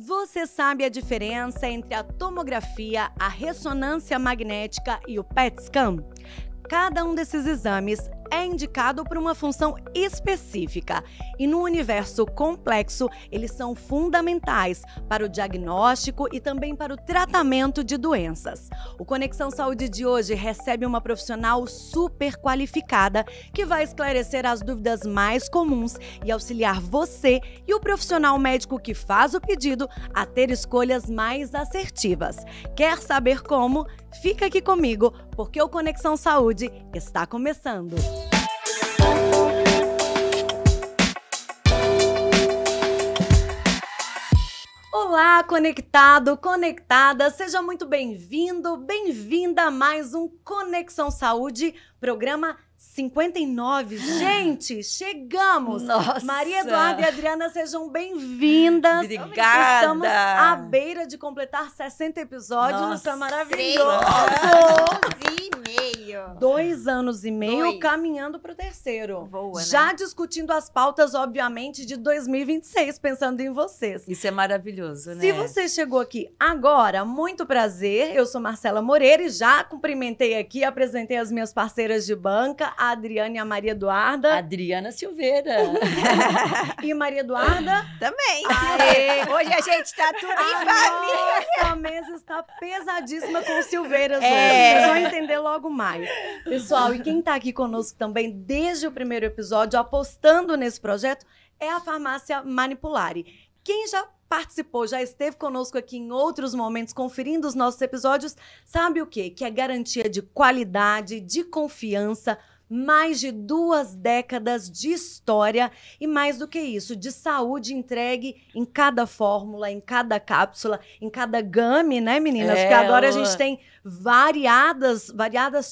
Você sabe a diferença entre a tomografia, a ressonância magnética e o PET scan? Cada um desses exames é indicado por uma função específica e no universo complexo eles são fundamentais para o diagnóstico e também para o tratamento de doenças. O Conexão Saúde de hoje recebe uma profissional super qualificada que vai esclarecer as dúvidas mais comuns e auxiliar você e o profissional médico que faz o pedido a ter escolhas mais assertivas. Quer saber como? Fica aqui comigo, porque o Conexão Saúde está começando. Olá, conectado, conectada, seja muito bem-vindo, bem-vinda a mais um Conexão Saúde, programa 59. Gente, chegamos! Nossa! Maria Eduarda e Adriana, sejam bem-vindas. Obrigada! Estamos à beira de completar 60 episódios. Nossa, Isso é maravilhoso! 2 anos e meio caminhando para o terceiro. Boa, Já né? discutindo as pautas, obviamente, de 2026, pensando em vocês. Isso é maravilhoso, né? Se você chegou aqui agora, muito prazer. Eu sou Marcela Moreira e já cumprimentei aqui, apresentei as minhas parceiras de banca, a Adriana e a Maria Eduarda. Adriana Silveira. E Maria Eduarda? Também. Aê. Hoje a gente tá tudo em família. Nossa, a mesa está pesadíssima com Silveiras hoje. É. Vocês vão entender logo mais. Pessoal, e quem tá aqui conosco também desde o primeiro episódio, apostando nesse projeto, é a Farmácia Manipulari. Quem já participou, já esteve conosco aqui em outros momentos, conferindo os nossos episódios, sabe o quê? Que é garantia de qualidade, de confiança, mais de 2 décadas de história e mais do que isso, de saúde entregue em cada fórmula, em cada cápsula, em cada game, né, meninas? Porque agora a gente tem variadas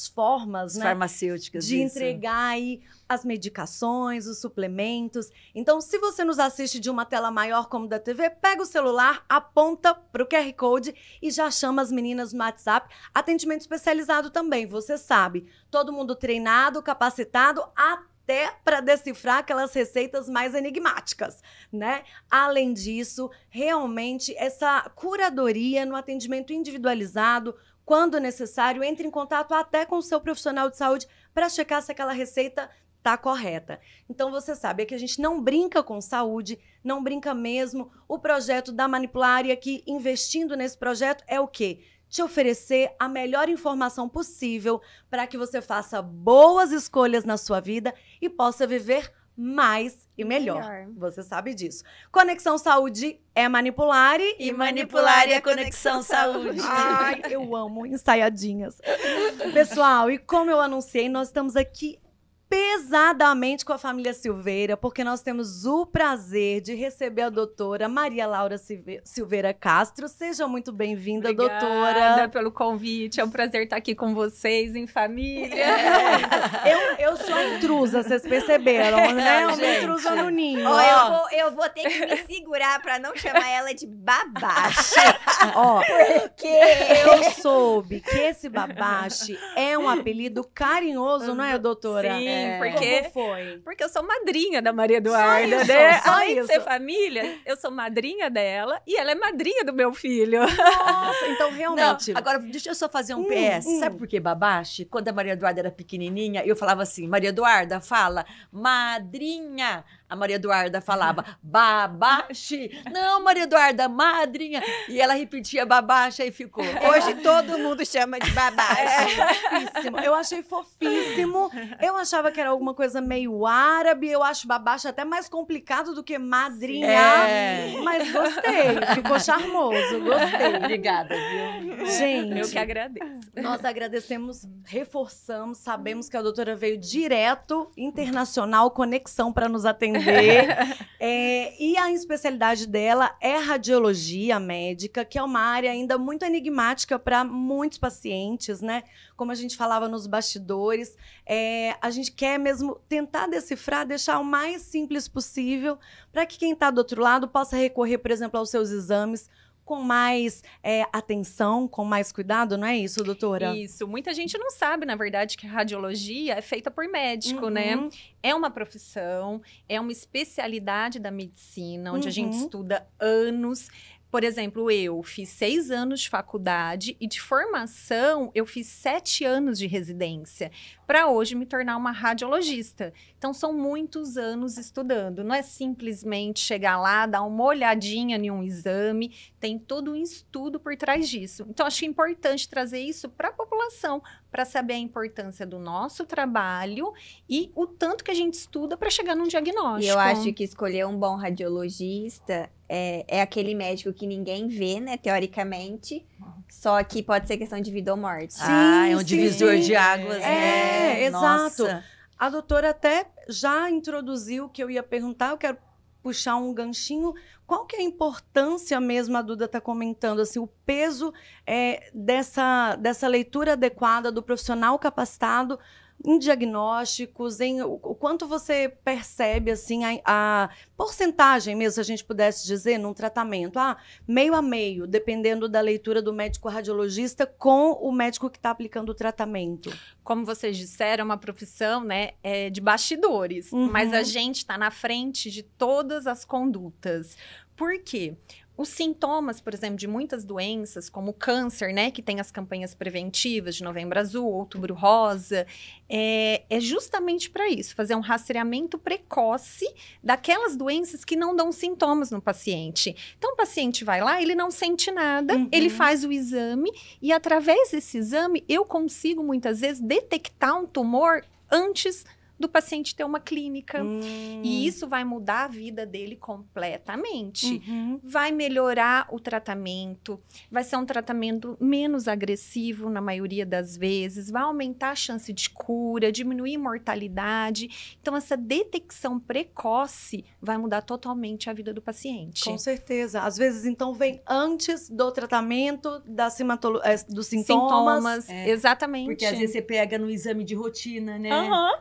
formas, né, Farmacêuticas. de isso. entregar aí as medicações, os suplementos. Então, se você nos assiste de uma tela maior como da TV, pega o celular, aponta para o QR Code e já chama as meninas no WhatsApp. Atendimento especializado também, você sabe. Todo mundo treinado, capacitado, até para decifrar aquelas receitas mais enigmáticas, né? Além disso, realmente, essa curadoria no atendimento individualizado, quando necessário, entre em contato até com o seu profissional de saúde para checar se aquela receita tá correta. Então, você sabe, é que a gente não brinca com saúde, não brinca mesmo. O projeto da Manipulari aqui, investindo nesse projeto, é o quê? Te oferecer a melhor informação possível para que você faça boas escolhas na sua vida e possa viver mais e melhor. Você sabe disso. Conexão Saúde é Manipulari E Manipulari é Conexão Saúde. Ai, eu amo ensaiadinhas. Pessoal, e como eu anunciei, nós estamos aqui pesadamente com a família Silveira, porque nós temos o prazer de receber a doutora Maria Laura Silveira Castro. Seja muito bem-vinda, doutora. Obrigada pelo convite. É um prazer estar aqui com vocês, em família. Eu sou intrusa, vocês perceberam, né? Uma Gente. intrusa no ninho. Ó, Eu vou ter que me segurar pra não chamar ela de babache. Ó, Porque eu soube que esse babache é um apelido carinhoso, não é, doutora? Sim, Como foi? porque eu sou madrinha da Maria Eduarda, isso, né? só Além de isso. ser família, eu sou madrinha dela e ela é madrinha do meu filho. Nossa, então Não, realmente... agora deixa eu só fazer um PS. Sabe por que babache? Quando a Maria Eduarda era pequenininha, eu falava assim, Maria Eduarda, fala, madrinha. A Maria Eduarda falava, babache. Não, Maria Eduarda, madrinha. E ela repetia babache e ficou. hoje todo mundo chama de babache. Fofíssimo. Eu achei fofíssimo. Eu achava que era alguma coisa meio árabe. Eu acho babacha até mais complicado do que madrinha. É. Mas gostei. Ficou charmoso. Gostei. Obrigada, viu? Gente, Eu que agradeço. nós agradecemos, reforçamos, sabemos que a doutora veio direto, internacional, conexão para nos atender. E a especialidade dela é radiologia médica, que é uma área ainda muito enigmática para muitos pacientes, né? Como a gente falava nos bastidores, a gente quer mesmo tentar decifrar, deixar o mais simples possível, para que quem está do outro lado possa recorrer, por exemplo, aos seus exames com mais atenção, com mais cuidado, não é isso, doutora? Isso. Muita gente não sabe, na verdade, que a radiologia é feita por médico, né? É uma profissão, é uma especialidade da medicina, onde a gente estuda anos. Por exemplo, eu fiz 6 anos de faculdade e de formação eu fiz 7 anos de residência para hoje me tornar uma radiologista. Então, são muitos anos estudando. Não é simplesmente chegar lá, dar uma olhadinha em um exame, tem todo um estudo por trás disso. Então, acho importante trazer isso para a população, para saber a importância do nosso trabalho e o tanto que a gente estuda para chegar num diagnóstico. E eu acho que escolher um bom radiologista é aquele médico que ninguém vê, né, teoricamente, só que pode ser questão de vida ou morte. É um divisor de águas, né? Exato. Nossa. A doutora até já introduziu o que eu ia perguntar, eu quero puxar um ganchinho. Qual que é a importância mesmo, a Duda está comentando, assim, o peso dessa leitura adequada do profissional capacitado em diagnósticos, o quanto você percebe assim a porcentagem mesmo, se a gente pudesse dizer, num tratamento, meio a meio, dependendo da leitura do médico radiologista com o médico que está aplicando o tratamento. Como vocês disseram, é uma profissão, né, de bastidores, mas a gente está na frente de todas as condutas. Por quê? Os sintomas, por exemplo, de muitas doenças, como o câncer, né, que tem as campanhas preventivas de Novembro Azul, Outubro Rosa, é justamente para isso, fazer um rastreamento precoce daquelas doenças que não dão sintomas no paciente. Então, o paciente vai lá, ele não sente nada, ele faz o exame e, através desse exame, eu consigo, muitas vezes, detectar um tumor antes do paciente ter uma clínica. E isso vai mudar a vida dele completamente. Vai melhorar o tratamento, vai ser um tratamento menos agressivo na maioria das vezes, vai aumentar a chance de cura, diminuir a mortalidade. Então, essa detecção precoce vai mudar totalmente a vida do paciente. Com certeza. Às vezes, então, vem antes do tratamento, dos sintomas. Exatamente. Porque às vezes você pega no exame de rotina, né?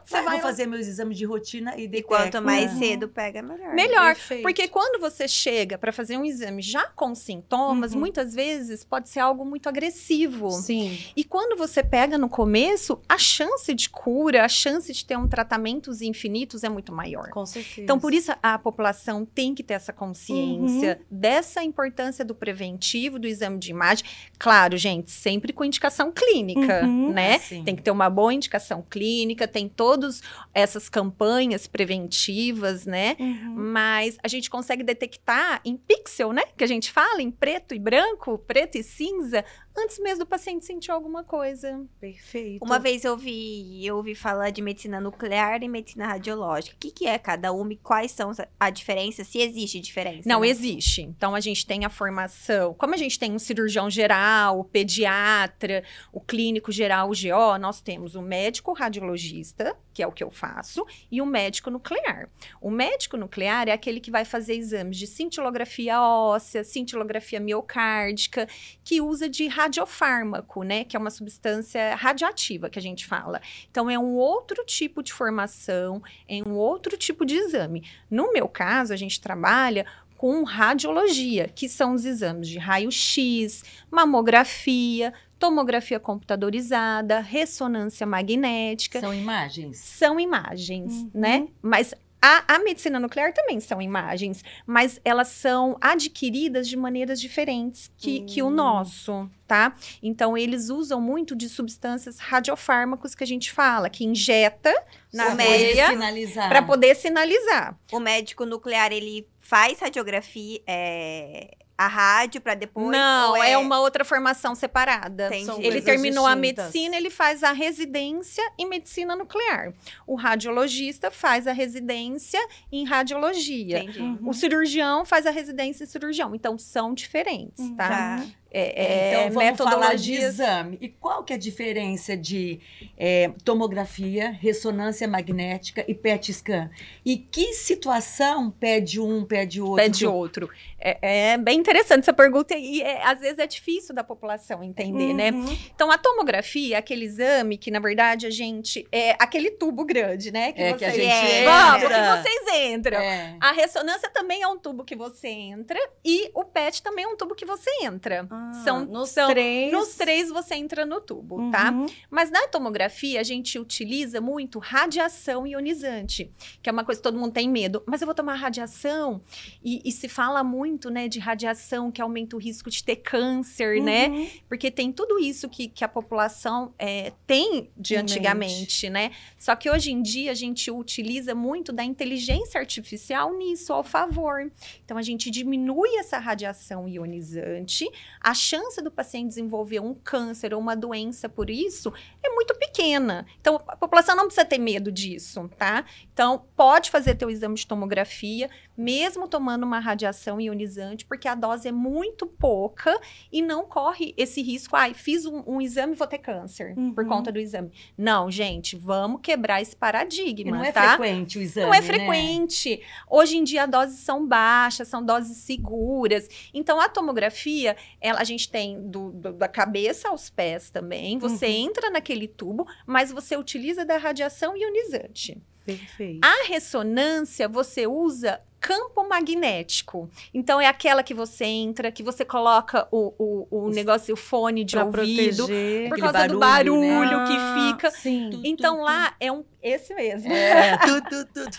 Você vai fazer meus exames de rotina e detecta. E quanto mais cedo pega, melhor. Melhor, Perfeito. porque quando você chega para fazer um exame já com sintomas, muitas vezes pode ser algo muito agressivo. Sim. E quando você pega no começo, a chance de cura, a chance de ter tratamentos infinitos é muito maior. Com certeza. Então, por isso, a população tem que ter essa consciência dessa importância do preventivo, do exame de imagem. Claro, gente, sempre com indicação clínica, né? Sim. Tem que ter uma boa indicação clínica, tem todas essas campanhas preventivas, né? Mas a gente consegue detectar em pixel, né? Que a gente fala, em preto e branco, preto e cinza, antes mesmo do paciente sentir alguma coisa. Perfeito. Uma vez eu ouvi falar de medicina nuclear e medicina radiológica. O que é cada uma e quais são a diferença? Se existe diferença? Não, né? existe. Então, a gente tem a formação. Como a gente tem um cirurgião geral, o pediatra, o clínico geral, o GO, nós temos o médico radiologista, que é o que eu faço, e o médico nuclear. O médico nuclear é aquele que vai fazer exames de cintilografia óssea, cintilografia miocárdica, que usa de radiofármaco, né? Que é uma substância radioativa que a gente fala. Então, é um outro tipo de formação, é um outro tipo de exame. No meu caso, a gente trabalha com radiologia, que são os exames de raio-x, mamografia, tomografia computadorizada, ressonância magnética. São imagens? São imagens, né? Mas a medicina nuclear também são imagens, mas elas são adquiridas de maneiras diferentes que o nosso, tá? Então, eles usam muito de substâncias radiofármacos que a gente fala, que injeta na veia para poder sinalizar. O médico nuclear, ele faz radiografia, a rádio para depois? Não, é uma outra formação separada. Entendi. Ele terminou a distintas. medicina, ele faz a residência em medicina nuclear. O radiologista faz a residência em radiologia. Entendi. O cirurgião faz a residência em cirurgião. Então, são diferentes, tá? Tá. Então, vamos falar de metodologias. exame. E qual que é a diferença de tomografia, ressonância magnética e PET scan? E que situação pede um, pede outro? Pede outro. É bem interessante essa pergunta e às vezes é difícil da população entender, né? Então, a tomografia é aquele exame que, na verdade, a gente... É aquele tubo grande, né? Que a gente Vamos, entra. que vocês entram. A ressonância também é um tubo que você entra e o PET também é um tubo que você entra. Nos três. Nos 3 você entra no tubo, tá? Mas na tomografia, a gente utiliza muito radiação ionizante, que é uma coisa que todo mundo tem medo. Mas eu vou tomar radiação, e se fala muito, né, de radiação que aumenta o risco de ter câncer, né? Porque tem tudo isso que a população tem de antigamente, né? Só que hoje em dia a gente utiliza muito da inteligência artificial nisso, ao favor. Então a gente diminui essa radiação ionizante, a chance do paciente desenvolver um câncer ou uma doença por isso é muito pequena. Então a população não precisa ter medo disso, tá? Então pode fazer teu exame de tomografia, mesmo tomando uma radiação ionizante, porque a dose é muito pouca e não corre esse risco. Fiz um exame e vou ter câncer por conta do exame. Não, gente, vamos quebrar esse paradigma, não é frequente o exame, não é frequente. Hoje em dia, as doses são baixas, são doses seguras. Então, a tomografia, a gente tem da cabeça aos pés também. Você entra naquele tubo, mas você utiliza da radiação ionizante. Perfeito. A ressonância, você usa campo magnético. Então, é aquela que você entra, que você coloca o negócio, o fone de ouvido, proteger. por causa do barulho né? que fica. Sim. Então, lá é esse mesmo. Tudo.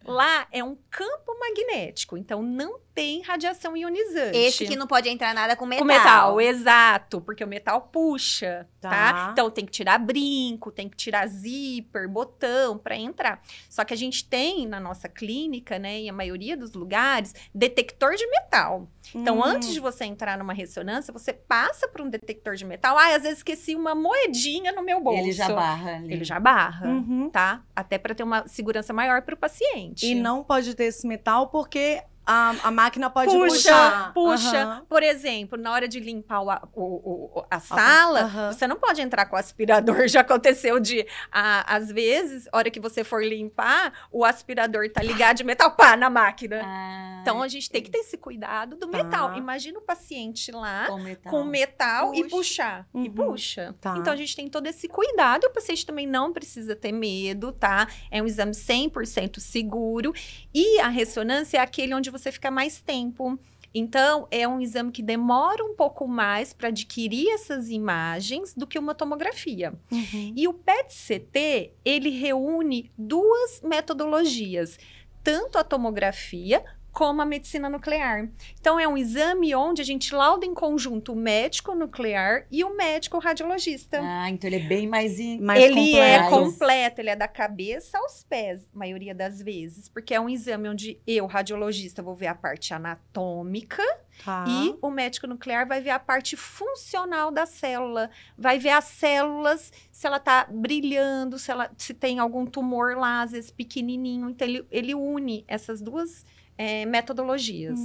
Lá é um campo magnético, então não tem radiação ionizante. Esse que não pode entrar nada com metal. Com metal, exato, porque o metal puxa, Tá. tá? Então tem que tirar brinco, tem que tirar zíper, botão para entrar. Só que a gente tem na nossa clínica, né, e a maioria dos lugares, detector de metal. Então, antes de você entrar numa ressonância, você passa por um detector de metal. Às vezes esqueci uma moedinha no meu bolso. Ele já barra ali. Ele já barra, tá? Até para ter uma segurança maior para o paciente. E não pode ter esse metal porque a máquina pode puxa. puxar. Por exemplo, na hora de limpar a sala, você não pode entrar com o aspirador. Já aconteceu às vezes, hora que você for limpar, o aspirador tá ligado de metal, pá, na máquina. Então, a gente tem que ter esse cuidado do metal. Imagina o paciente lá com metal e puxar. E puxa. Tá. Então, a gente tem todo esse cuidado. E o paciente também não precisa ter medo, tá? É um exame 100% seguro. E a ressonância é aquele onde você fica mais tempo. Então, é um exame que demora um pouco mais para adquirir essas imagens do que uma tomografia. E o PET-CT, ele reúne 2 metodologias, tanto a tomografia como a medicina nuclear. Então, é um exame onde a gente lauda em conjunto o médico nuclear e o médico radiologista. Então ele é bem mais Ele completo. é completo, ele é da cabeça aos pés, maioria das vezes. Porque é um exame onde eu, radiologista, vou ver a parte anatômica e o médico nuclear vai ver a parte funcional da célula. Vai ver as células, se ela tá brilhando, se tem algum tumor lá, às vezes pequenininho. Então, ele une essas 2 metodologias.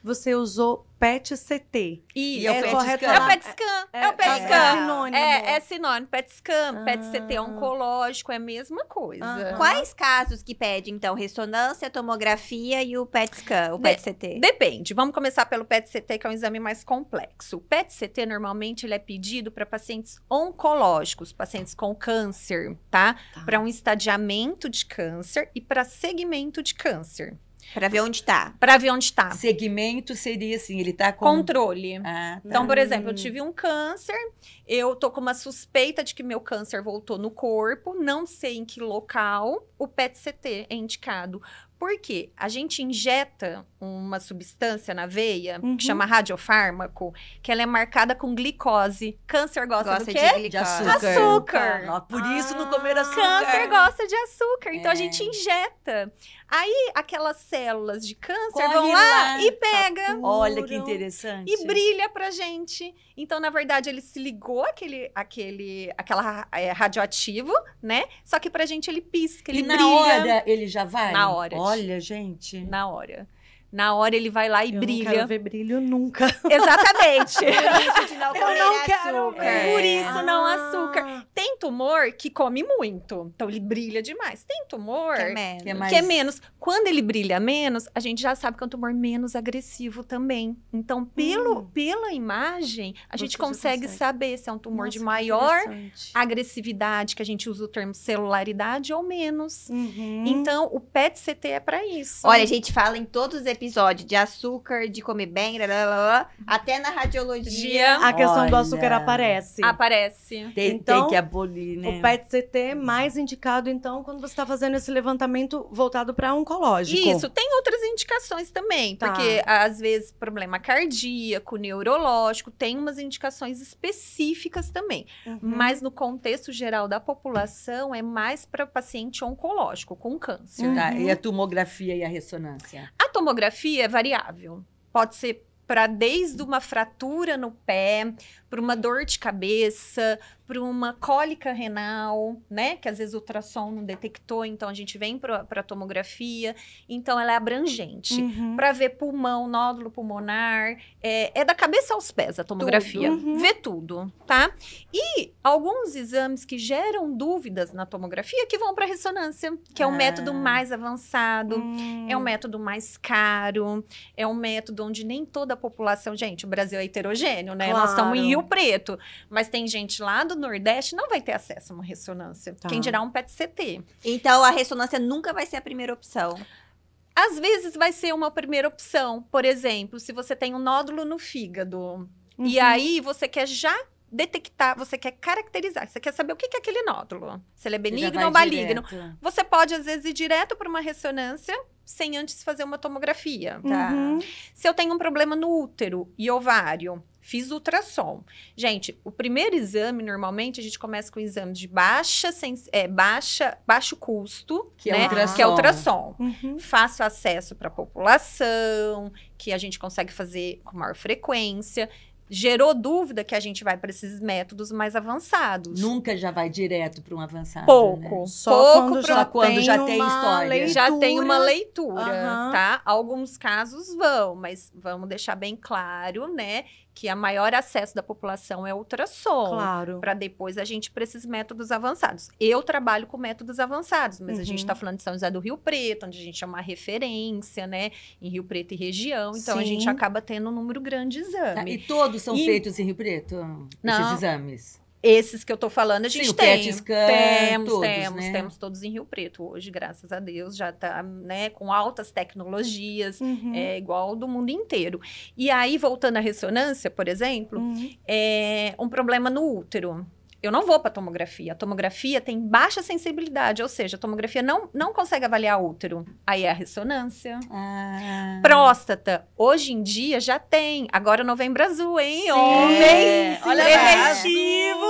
Você usou PET-CT. Isso. E é o correto? É o PET scan. É o PET scan. É sinônimo. É sinônimo. PET scan, PET-CT oncológico, é a mesma coisa. Quais casos que pedem, então, ressonância, tomografia e o PET scan, o PET-CT? Depende. Vamos começar pelo PET-CT, que é um exame mais complexo. O PET-CT, normalmente, ele é pedido para pacientes oncológicos, pacientes com câncer, tá? Para um estadiamento de câncer e para segmento de câncer. Pra ver onde tá. Para ver onde está. Segmento seria assim, ele tá com... Controle. Tá. Então, por exemplo, eu tive um câncer, eu tô com uma suspeita de que meu câncer voltou no corpo, não sei em que local, o PET-CT é indicado. Por quê? A gente injeta uma substância na veia, que chama radiofármaco, que ela é marcada com glicose. Câncer gosta do quê? De açúcar. Açúcar. Por isso não comer açúcar. Câncer gosta de açúcar, então a gente injeta. Aí, aquelas células de câncer Corre vão lá lá, e pega. Olha que interessante. E brilha pra gente. Então, na verdade, ele se ligou aquela radioativo, né? Só que pra gente ele pisca, ele brilha. Na hora ele já vai? Na hora. Olha, gente. Na hora. Na hora ele vai lá e Eu brilha. não quero ver brilho nunca. Exatamente. Por isso de não comer não quero açúcar. ver. Por isso não açúcar. Tem tumor que come muito, então ele brilha demais. Tem tumor Que é menos. que é menos. Quando ele brilha menos, a gente já sabe que é um tumor menos agressivo também. Então, pela imagem, a gente Você já consegue consegue. saber se é um tumor de Nossa, que maior interessante. agressividade, que a gente usa o termo celularidade, ou menos. Uhum. Então, o PET-CT é para isso. Olha, a gente fala em todos os episódios de açúcar, de comer bem, blá, blá, blá, blá, até na radiologia. A questão do Olha. açúcar aparece. Aparece. Tem Então, que abolir, né? O PET-CT é mais indicado, então, quando você está fazendo esse levantamento voltado para oncológico. Isso, tem outras indicações também, Tá. porque às vezes problema cardíaco, neurológico, tem umas indicações específicas também. Uhum. Mas no contexto geral da população, é mais para paciente oncológico, com câncer. Tá, Uhum. e a tomografia e a ressonância? A tomografia é variável. Pode ser para desde uma fratura no pé, para uma dor de cabeça, para uma cólica renal, né? Que às vezes o ultrassom não detectou, então a gente vem para a tomografia. Então ela é abrangente. Uhum. Para ver pulmão, nódulo pulmonar, é da cabeça aos pés a tomografia. Tudo. Uhum. Vê tudo, tá? E alguns exames que geram dúvidas na tomografia que vão para ressonância, que é o método mais avançado. É um método mais caro, é um método onde nem toda a população... Gente, o Brasil é heterogêneo, né? Nós estamos em Claro. Rio Preto, mas tem gente lá do Nordeste não vai ter acesso a uma ressonância. Tá. Quem dirá um PET-CT. Então, a ressonância nunca vai ser a primeira opção. Às vezes vai ser uma primeira opção. Por exemplo, se você tem um nódulo no fígado, e aí você quer já detectar, você quer caracterizar, você quer saber o que é aquele nódulo. Se ele é Você já benigno vai ou maligno. direto. Você pode, às vezes, ir direto para uma ressonância sem antes fazer uma tomografia. Tá. Uhum. Se eu tenho um problema no útero e ovário, fiz ultrassom. Gente, o primeiro exame, normalmente, a gente começa com exames de baixo custo, Que é né? ultrassom. Que é ultrassom. Uhum. Fácil acesso para a população, que a gente consegue fazer com maior frequência. Gerou dúvida que a gente vai para esses métodos mais avançados. Nunca já vai direto para um avançado, Pouco. né? Só Pouco quando pra- já, quando já tem uma história. leitura. Já tem uma leitura, Aham. tá? Alguns casos vão, mas vamos deixar bem claro, né? Que a maior acesso da população é ultrassom. Claro. Para depois a gente para esses métodos avançados. Eu trabalho com métodos avançados, mas a gente Uhum. está falando de São José do Rio Preto, onde a gente é uma referência, né? Em Rio Preto e região. Então a Sim. gente acaba tendo um número grande de Tá, exame. e todos são E- feitos em Rio Preto? Não. Esses exames? Esses que eu tô falando, a Sim, gente o tem. PET scan, todos, né? Temos todos em Rio Preto hoje, graças a Deus, já tá, né, com altas tecnologias, Uhum. é igual do mundo inteiro. E aí, voltando à ressonância, por exemplo, Uhum. é um problema no útero. Eu não vou para tomografia. A tomografia tem baixa sensibilidade, ou seja, a tomografia não consegue avaliar útero. Aí é a ressonância. Ah. Próstata, hoje em dia já tem. Agora Novembro Azul, hein? Sim. Homens! Olha lá. Eletivo!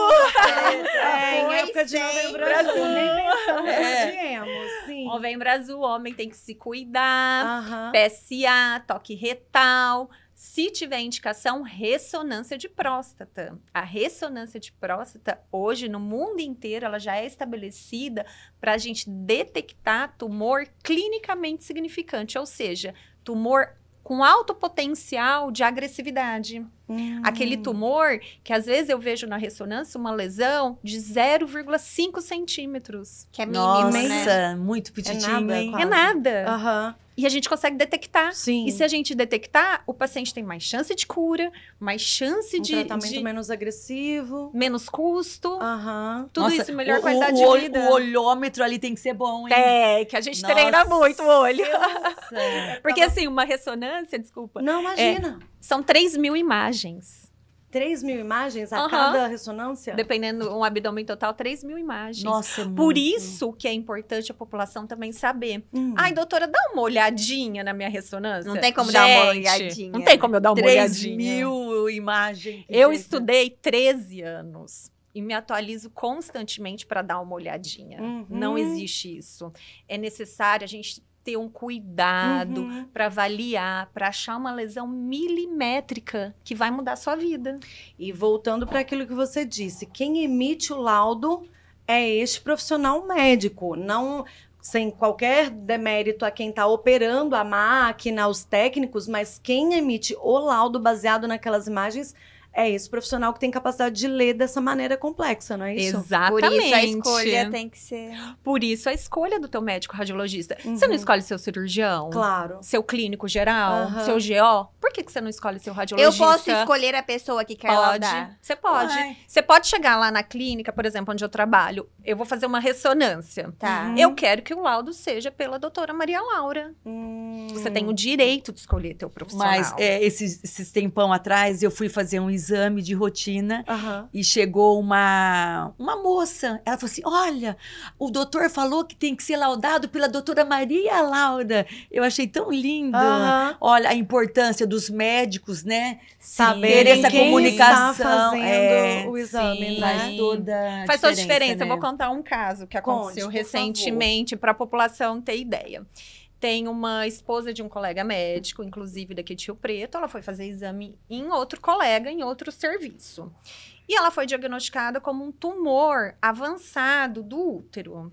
É, em Foi época de sempre Novembro Azul, nem pensamos, É. viemos, sim. Novembro Azul, homem tem que se cuidar. Aham. PSA, toque retal. Se tiver indicação, ressonância de próstata. A ressonância de próstata, hoje, no mundo inteiro, ela já é estabelecida para a gente detectar tumor clinicamente significante, ou seja, tumor com alto potencial de agressividade. Aquele tumor que, às vezes, eu vejo na ressonância uma lesão de 0,5 centímetros. Que é mínimo, Nossa, né? muito petitinho, nada, hein? quase. É nada. Aham. E a gente consegue detectar. Sim. E se a gente detectar, o paciente tem mais chance de cura, mais chance Um de tratamento menos agressivo. menos custo, Aham. tudo Nossa, isso, melhor o- qualidade o, de vida. O olhômetro ali tem que ser bom, hein? É, que a gente Nossa. treina muito o olho. Nossa. Porque assim, uma ressonância, desculpa, Não, imagina. são 3.000 imagens. 3.000 imagens a Aham. cada ressonância? Dependendo, um abdômen total, 3.000 imagens. Nossa, é Por muito. isso que é importante a população também saber. Hum. Ai, doutora, dá uma olhadinha na minha ressonância. Não tem como dar uma Gente, olhadinha. Não tem como eu dar uma 3 olhadinha. mil imagens. Eu Gente, estudei 13 anos e me atualizo constantemente para dar uma olhadinha. Uhum. Não existe isso. É necessário a gente ter um cuidado Uhum. para avaliar, para achar uma lesão milimétrica que vai mudar a sua vida. E voltando para aquilo que você disse, quem emite o laudo é este profissional médico, não sem qualquer demérito a quem está operando a máquina, os técnicos, mas quem emite o laudo baseado naquelas imagens É esse profissional que tem capacidade de ler dessa maneira complexa, não é isso? Exatamente. Por isso a escolha tem que ser... Por isso a escolha do teu médico radiologista. Você não escolhe seu cirurgião? Claro. Seu clínico geral? Aham. Seu GO? Por que você não escolhe seu Eu radiologista? posso escolher a pessoa que quer Pode. laudar? Você pode. Ai. Você pode chegar lá na clínica, por exemplo, onde eu trabalho. Eu vou fazer uma ressonância. Tá. Uhum. Eu quero que o laudo seja pela doutora Maria Laura. Você tem o direito de escolher teu profissional. Mas esses tempão atrás, eu fui fazer um exame de rotina Aham. e chegou uma moça. Ela falou assim, olha, o doutor falou que tem que ser laudado pela doutora Maria Laura. Eu achei tão lindo. Aham. Olha a importância dos médicos, né? Saber ter essa quem comunicação. está fazendo o exame, sim. né? Faz toda a Faz toda a diferença. né? Eu vou contar um caso que aconteceu Conte, por recentemente para a população ter ideia. Tem uma esposa de um colega médico, inclusive daqui de Rio Preto, ela foi fazer exame em outro colega, em outro serviço. E ela foi diagnosticada como um tumor avançado do útero.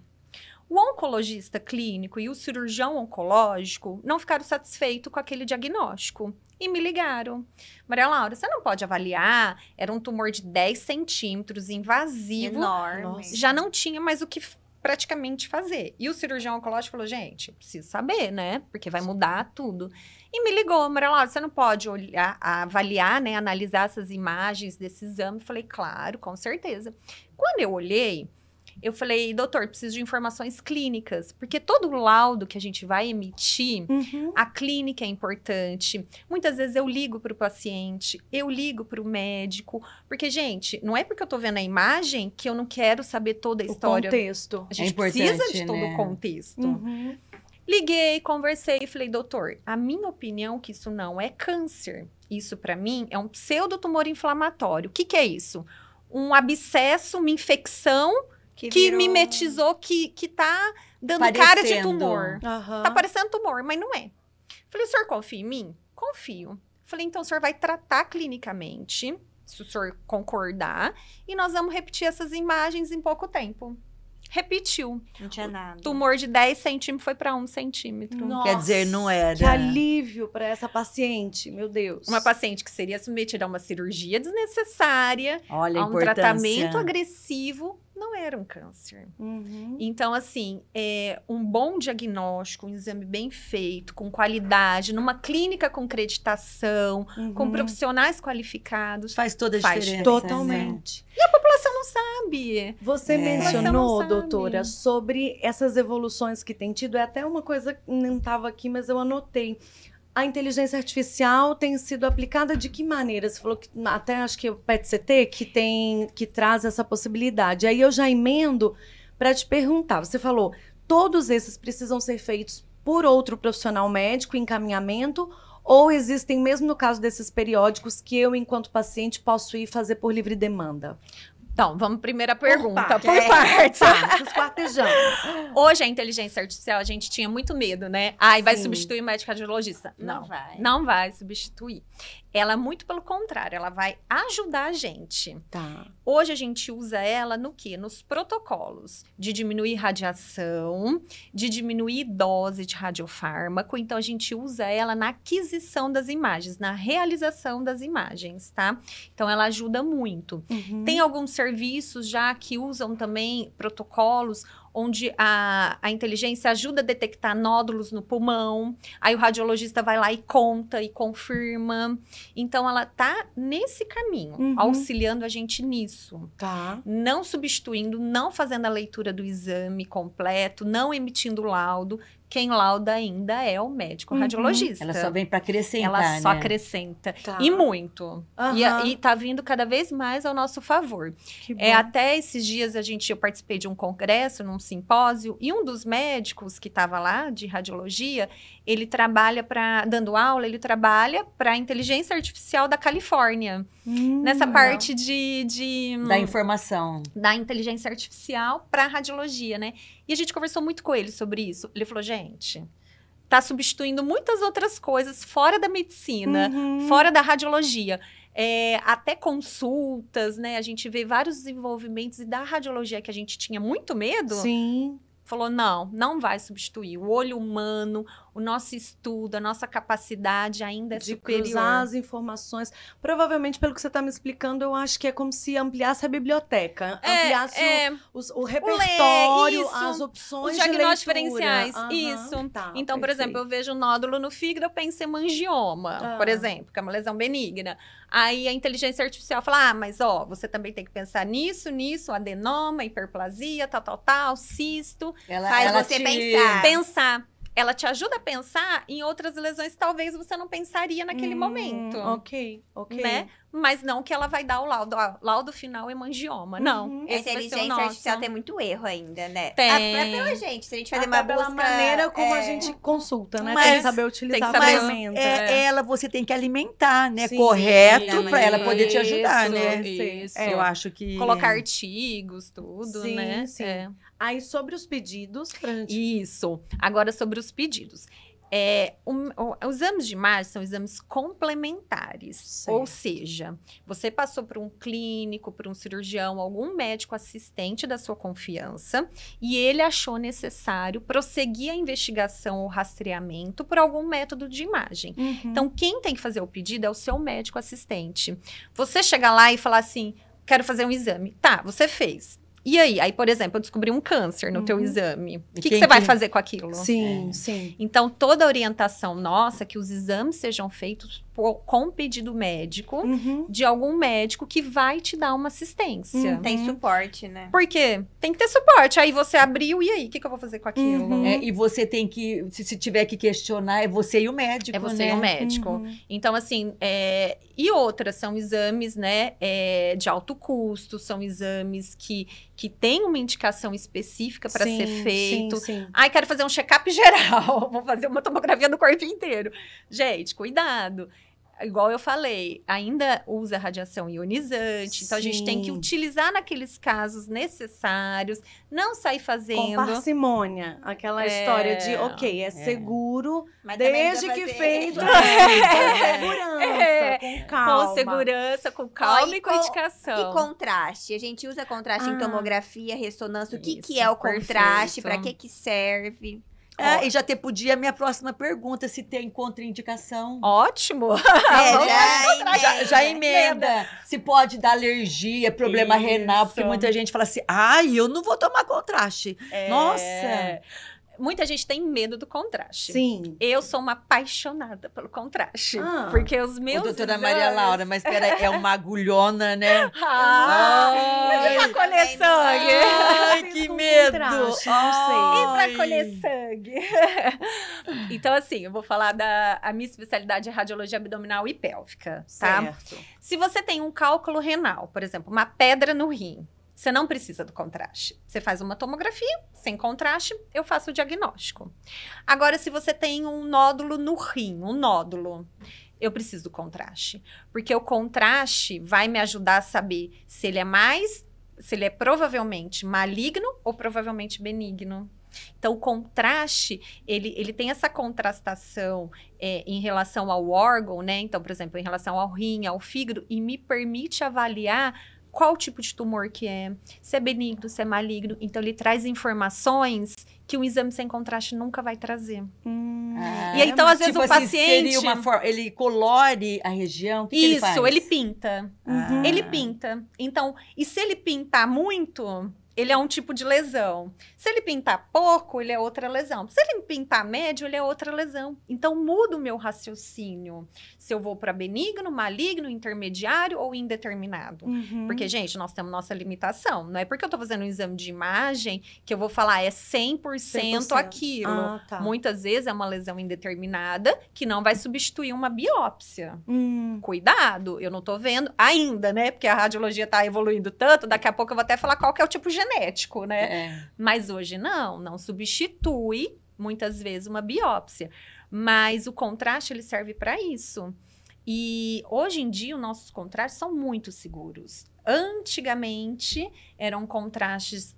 O oncologista clínico e o cirurgião oncológico não ficaram satisfeitos com aquele diagnóstico e me ligaram. Maria Laura, você não pode avaliar? Era um tumor de 10 centímetros, invasivo. Enorme. Nossa. Já não tinha mais o que praticamente fazer. E o cirurgião oncológico falou, gente, eu preciso saber, né? Porque vai mudar tudo. E me ligou, Maria Laura, você não pode olhar, avaliar, né? Analisar essas imagens desse exame? Eu falei, claro, com certeza. Quando eu olhei, eu falei, doutor, preciso de informações clínicas, porque todo laudo que a gente vai emitir, Uhum. a clínica é importante. Muitas vezes eu ligo para o paciente, eu ligo para o médico, porque, gente, não é porque eu tô vendo a imagem que eu não quero saber toda a O história. contexto. A gente importante, precisa de todo né? o contexto. Uhum. Liguei, conversei e falei, doutor, a minha opinião é que isso não é câncer. Isso, para mim, é um pseudotumor inflamatório. O que é isso? Um abscesso, uma infecção que virou- mimetizou, que tá dando cara de Parecendo. tumor. Aham. Tá parecendo tumor, mas não é. Falei, o senhor confia em mim? Confio. Falei, então o senhor vai tratar clinicamente, se o senhor concordar, e nós vamos repetir essas imagens em pouco tempo. Repetiu. Não tinha nada. Tumor de 10 centímetros foi para 1 centímetro. Nossa, Quer dizer, não era. Que alívio para essa paciente, meu Deus. Uma paciente que seria submetida a uma cirurgia desnecessária, Olha a a um importância. tratamento agressivo, não era um câncer. Uhum. Então, assim, um bom diagnóstico, um exame bem feito, com qualidade, numa clínica com creditação, com Uhum. profissionais qualificados, Faz toda a Faz diferença. Totalmente. a população não sabe. Você É. mencionou, Você não sabe. doutora, sobre essas evoluções que tem tido. É até uma coisa que não estava aqui, mas eu anotei. A inteligência artificial tem sido aplicada de que maneira? Você falou que até acho que o PET-CT que traz essa possibilidade. Aí eu já emendo para te perguntar. Você falou, todos esses precisam ser feitos por outro profissional médico, encaminhamento, ou existem, mesmo no caso desses periódicos, que eu, enquanto paciente, posso ir fazer por livre demanda? Então, vamos primeira pergunta, parte. por partes. Esquartejando. Hoje, a inteligência artificial, a gente tinha muito medo, né? Ai, vai Sim. substituir o médico cardiologista. Não vai. Não vai substituir. Ela, muito pelo contrário, ela vai ajudar a gente. Tá. Hoje, a gente usa ela no quê? Nos protocolos de diminuir radiação, de diminuir dose de radiofármaco. Então, a gente usa ela na aquisição das imagens, na realização das imagens, tá? Então, ela ajuda muito. Uhum. Tem alguns serviços já que usam também protocolos onde a inteligência ajuda a detectar nódulos no pulmão, aí o radiologista vai lá e conta e confirma. Então, ela tá nesse caminho, Uhum. auxiliando a gente nisso. Tá. Não substituindo, não fazendo a leitura do exame completo, não emitindo laudo. Quem lauda ainda é o médico Uhum. radiologista. Ela só vem para acrescentar, Ela só né? acrescenta. Tá. E muito. Aham. E tá vindo cada vez mais ao nosso favor. Que bom. Até esses dias eu participei de um congresso, num simpósio, e um dos médicos que estava lá, de radiologia, ele trabalha dando aula, ele trabalha para a inteligência artificial da Califórnia. Nessa legal. parte Da informação. da inteligência artificial para radiologia, né? E a gente conversou muito com ele sobre isso. Ele falou, gente, tá substituindo muitas outras coisas fora da medicina, Uhum. fora da radiologia. Até consultas, né? A gente vê vários desenvolvimentos e da radiologia que a gente tinha muito medo, Sim. falou, não vai substituir. O olho humano, o nosso estudo, a nossa capacidade ainda é De superior. cruzar as informações. Provavelmente, pelo que você está me explicando, eu acho que é como se ampliasse a biblioteca. Ampliasse o repertório, isso, as opções os diagnósticos de leitura. diferenciais, Aham, isso. tá, Então, por perfeito. exemplo, eu vejo um nódulo no fígado, eu penso em hemangioma, por exemplo, que é uma lesão benigna. Aí a inteligência artificial fala, mas você também tem que pensar nisso, adenoma, hiperplasia, tal, cisto. Faz você pensar. Pensar. Ela te ajuda a pensar em outras lesões que talvez você não pensaria naquele momento. Ok. Né? Mas não que ela vai dar o laudo final hemangioma. Não. A inteligência artificial tem muito erro ainda, né? Tem. Até pela gente, se a gente fazer Até uma pela busca... maneira como a gente consulta, né? Mas tem que saber utilizar tem que a saber- ferramenta. Ela você tem que alimentar, né? Sim, correto, sim, para ela poder te ajudar, isso, né? isso. Eu acho que... Colocar artigos, tudo, Sim, né? sim. É. Aí, sobre os pedidos, pra gente... Isso. Agora, sobre os pedidos. Os exames de imagem são exames complementares. Certo. Ou seja, você passou por um clínico, por um cirurgião, algum médico assistente da sua confiança, e ele achou necessário prosseguir a investigação ou rastreamento por algum método de imagem. Então, quem tem que fazer o pedido é o seu médico assistente. Você chega lá e fala assim, quero fazer um exame. Tá, você fez. E aí? Aí, por exemplo, eu descobri um câncer no teu exame. O que quem você vai que- fazer com aquilo? Sim, sim. Então, toda a orientação nossa é que os exames sejam feitos com pedido médico, de algum médico que vai te dar uma assistência. Tem suporte, né? Por quê? Tem que ter suporte. Aí você abriu, e aí? O que eu vou fazer com aquilo? E você tem que, se tiver que questionar, é você e o médico, É você né? e o médico. Então, assim, e outras são exames, né, de alto custo, são exames que têm uma indicação específica para ser feito. Sim. Ai, quero fazer um check-up geral, vou fazer uma tomografia do corpo inteiro. Gente, cuidado. Igual eu falei, ainda usa radiação ionizante, então a gente tem que Sim. utilizar naqueles casos necessários, não sair Com fazendo. parcimônia. Aquela história de, ok, é seguro, Mas também desde precisa que fazer- feito com segurança, com calma. Com segurança, com calma e com E indicação. contraste? A gente usa contraste em Ah. tomografia, ressonância. O que Isso, é o contraste? perfeito. Pra que serve? E já podia a minha próxima pergunta, se tem contraindicação. Ótimo! Já emenda. Se pode dar alergia, problema Isso. renal, porque muita gente fala assim, eu não vou tomar contraste. Nossa! Muita gente tem medo do contraste. Sim. Eu sou uma apaixonada pelo contraste. Ah. Porque os meus Doutora exames... Maria Laura, mas peraí, é uma agulhona, né? Mas e pra colher sangue? Ai, que Com medo! contraste, não sei. E pra Ai. colher sangue? Então, assim, eu vou falar a minha especialidade é radiologia abdominal e pélvica, tá? Certo. Se você tem um cálculo renal, por exemplo, uma pedra no rim, você não precisa do contraste. Você faz uma tomografia, sem contraste, eu faço o diagnóstico. Agora, se você tem um nódulo no rim, eu preciso do contraste. Porque o contraste vai me ajudar a saber se ele é provavelmente maligno ou provavelmente benigno. Então, o contraste, ele tem essa contrastação em relação ao órgão, né? Então, por exemplo, em relação ao rim, ao fígado, e me permite avaliar qual tipo de tumor que é, se é benigno, se é maligno. Então, ele traz informações que um exame sem contraste nunca vai trazer. E aí, então, às vezes, o paciente... Seria uma forma, ele colore a região? O que ele faz? Isso, ele pinta. Ah. Ele pinta. Então, e se ele pintar muito, ele é um tipo de lesão. Se ele pintar pouco, ele é outra lesão. Se ele pintar médio, ele é outra lesão. Então, muda o meu raciocínio. Se eu vou para benigno, maligno, intermediário ou indeterminado. Porque, gente, nós temos nossa limitação. Não é porque eu estou fazendo um exame de imagem que eu vou falar é 100% aquilo. Ah, tá. Muitas vezes é uma lesão indeterminada que não vai substituir uma biópsia. Cuidado, eu não tô vendo ainda, né? Porque a radiologia tá evoluindo tanto, daqui a pouco eu vou até falar qual que é o tipo genético, né? Mas hoje não substitui muitas vezes uma biópsia. Mas o contraste, ele serve para isso. E hoje em dia, os nossos contrastes são muito seguros. Antigamente, eram contrastes,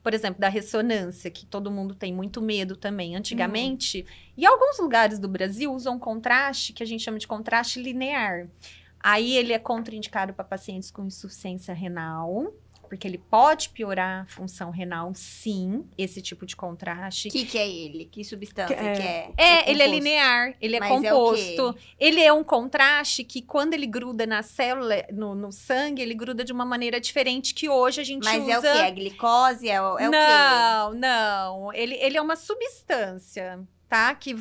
por exemplo, da ressonância, que todo mundo tem muito medo também. Antigamente, e alguns lugares do Brasil usam contraste, que a gente chama de contraste linear. Aí, ele é contraindicado para pacientes com insuficiência renal porque ele pode piorar a função renal, sim, esse tipo de contraste. O que é ele? Que substância que é? Ele é linear, ele é Mas composto. Ele é um contraste que, quando ele gruda na célula, no sangue, ele gruda de uma maneira diferente que hoje a gente Mas usa. é o quê? É glicose? É o quê? Não. Ele é uma substância, tá? Que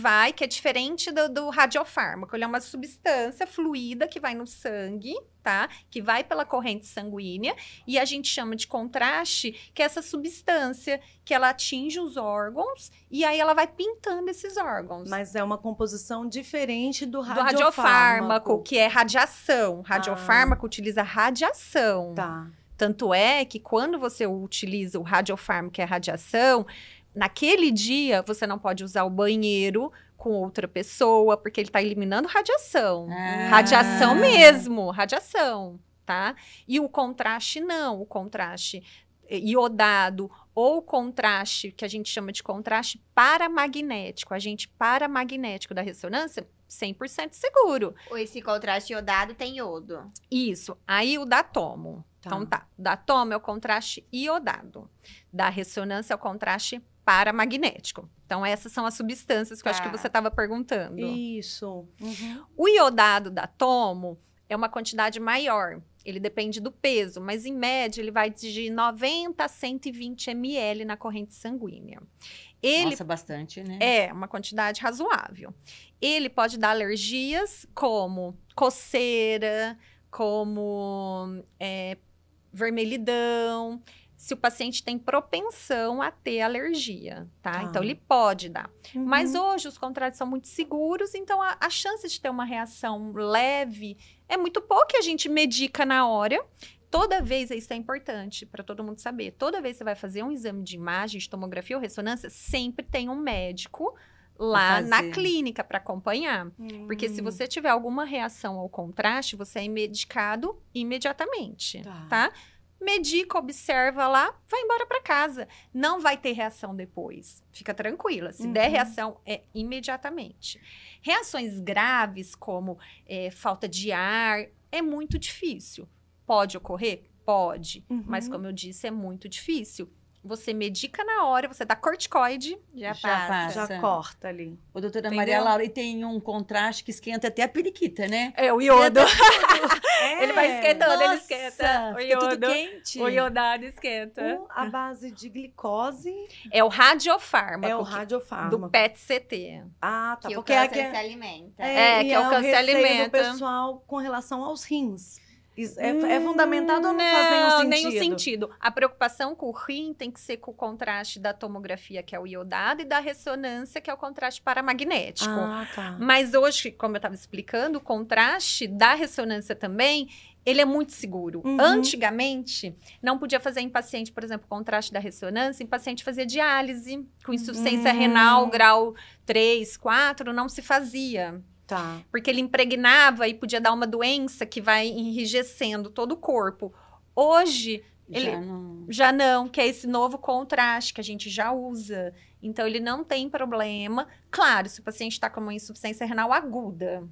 é diferente do radiofármaco. Ele é uma substância fluida que vai no sangue, tá? Que vai pela corrente sanguínea. E a gente chama de contraste, que é essa substância que ela atinge os órgãos e aí ela vai pintando esses órgãos. Mas é uma composição diferente do Do radiofármaco. radiofármaco, que é radiação. Radiofármaco utiliza radiação. Tá. Tanto é que quando você utiliza o radiofármaco, que é radiação, naquele dia você não pode usar o banheiro com outra pessoa, porque ele está eliminando radiação. Radiação mesmo, radiação, tá? E o contraste não, o contraste iodado ou contraste, que a gente chama de contraste paramagnético, agente paramagnético da ressonância, 100% seguro. Esse contraste iodado tem iodo. Isso. Aí o datomo. Tá. Então tá. O datomo é o contraste iodado. Da ressonância é o contraste paramagnético. Então essas são as substâncias que eu acho que você estava perguntando. Isso. Uhum. O iodado datomo é uma quantidade maior. Ele depende do peso, mas em média ele vai de 90 a 120 ml na corrente sanguínea. Nossa, bastante, né? É uma quantidade razoável. Ele pode dar alergias como coceira, como vermelhidão, se o paciente tem propensão a ter alergia, tá? Então, ele pode dar. Uhum. Mas hoje os contratos são muito seguros, então a chance de ter uma reação leve é muito pouca, e a gente medica na hora. Toda vez, isso é importante para todo mundo saber, toda vez que você vai fazer um exame de imagem, de tomografia ou ressonância, sempre tem um médico lá na clínica para acompanhar. Porque se você tiver alguma reação ao contraste, você é medicado imediatamente, tá? Medica, observa lá, vai embora para casa. Não vai ter reação depois. Fica tranquila. Se der reação, é imediatamente. Reações graves, como falta de ar, é muito difícil. Pode ocorrer? Pode. Mas, como eu disse, é muito difícil. Você medica na hora, você dá corticoide, já passa. Já corta ali. Ô, doutora Maria Laura, e tem um contraste que esquenta até a periquita, né? É o iodo. Ele vai esquentando, ele Nossa, esquenta. O fica tudo iodo, quente. o iodado esquenta. A base de glicose É o radiofármaco. é o radiofármaco. Do PET-CT. Ah, tá. Que porque o é câncer se alimenta. e que é o câncer receio alimenta. do pessoal com relação aos rins. É fundamentado ou não faz nenhum sentido? Nenhum sentido. A preocupação com o rim tem que ser com o contraste da tomografia, que é o iodado, e da ressonância, que é o contraste paramagnético. Ah, tá. Mas hoje, como eu estava explicando, o contraste da ressonância também, ele é muito seguro. Antigamente, não podia fazer em paciente, por exemplo, contraste da ressonância, em paciente que fazia diálise, com insuficiência renal, grau 3, 4, não se fazia. Tá. Porque ele impregnava e podia dar uma doença que vai enrijecendo todo o corpo. Hoje, já não, que é esse novo contraste que a gente já usa. Então, ele não tem problema. Claro, se o paciente está com uma insuficiência renal aguda.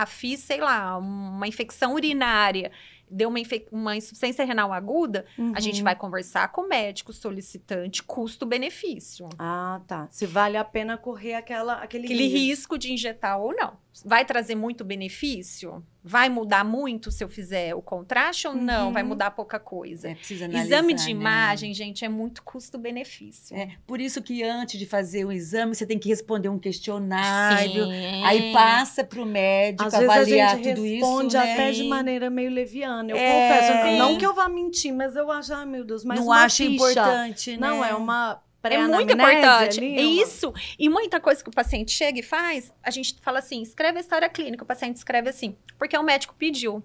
Fiz, sei lá, uma infecção urinária, deu uma insuficiência renal aguda, a gente vai conversar com o médico solicitante, custo-benefício. Ah, tá. Se vale a pena correr aquele risco de injetar ou não. Vai trazer muito benefício? Vai mudar muito se eu fizer o contraste ou não? Vai mudar pouca coisa? Precisa analisar, exame de imagem, gente, é muito custo-benefício. Por isso que antes de fazer o exame, você tem que responder um questionário. Sim. Aí passa para o médico Às avaliar vezes a gente tudo isso. responde Né? até de maneira meio leviana. Eu confesso, não que eu vá mentir, mas eu acho, meu Deus, mas não uma acho ficha. importante, né? Não, é uma É muito importante. ali, É isso. E muita coisa que o paciente chega e faz, a gente fala assim, escreve a história clínica. O paciente escreve assim, porque o médico pediu.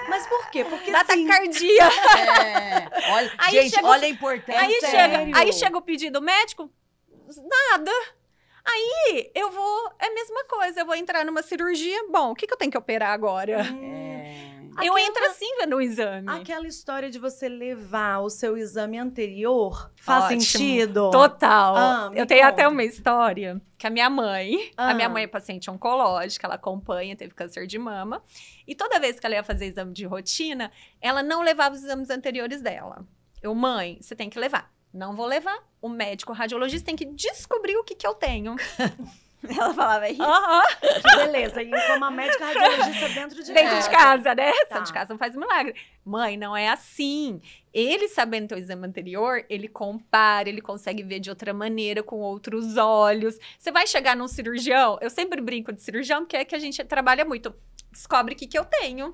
Mas por quê? Porque Taquicardia. Olha, Aí gente, chega olha a importância. Aí chega o pedido médico, nada. Aí eu vou, é a mesma coisa, eu vou entrar numa cirurgia, bom, o que eu tenho que operar agora? Eu entro assim vendo o exame. Aquela história de você levar o seu exame anterior faz Ótimo. sentido? Total. Me Eu tenho até conta. uma história que a minha mãe é paciente oncológica, ela acompanha, teve câncer de mama. E toda vez que ela ia fazer exame de rotina, ela não levava os exames anteriores dela. Mãe, você tem que levar. Não vou levar. O médico radiologista tem que descobrir o que eu tenho. Ela falava isso. Que beleza. E como a médica radiologista dentro de Dentro de casa, né? Tá. Só de casa não faz milagre. Mãe, não é assim. Ele, sabendo teu exame anterior, ele compara, ele consegue ver de outra maneira, com outros olhos. Você vai chegar num cirurgião, eu sempre brinco de cirurgião, porque é que a gente trabalha muito. Descobre o que eu tenho.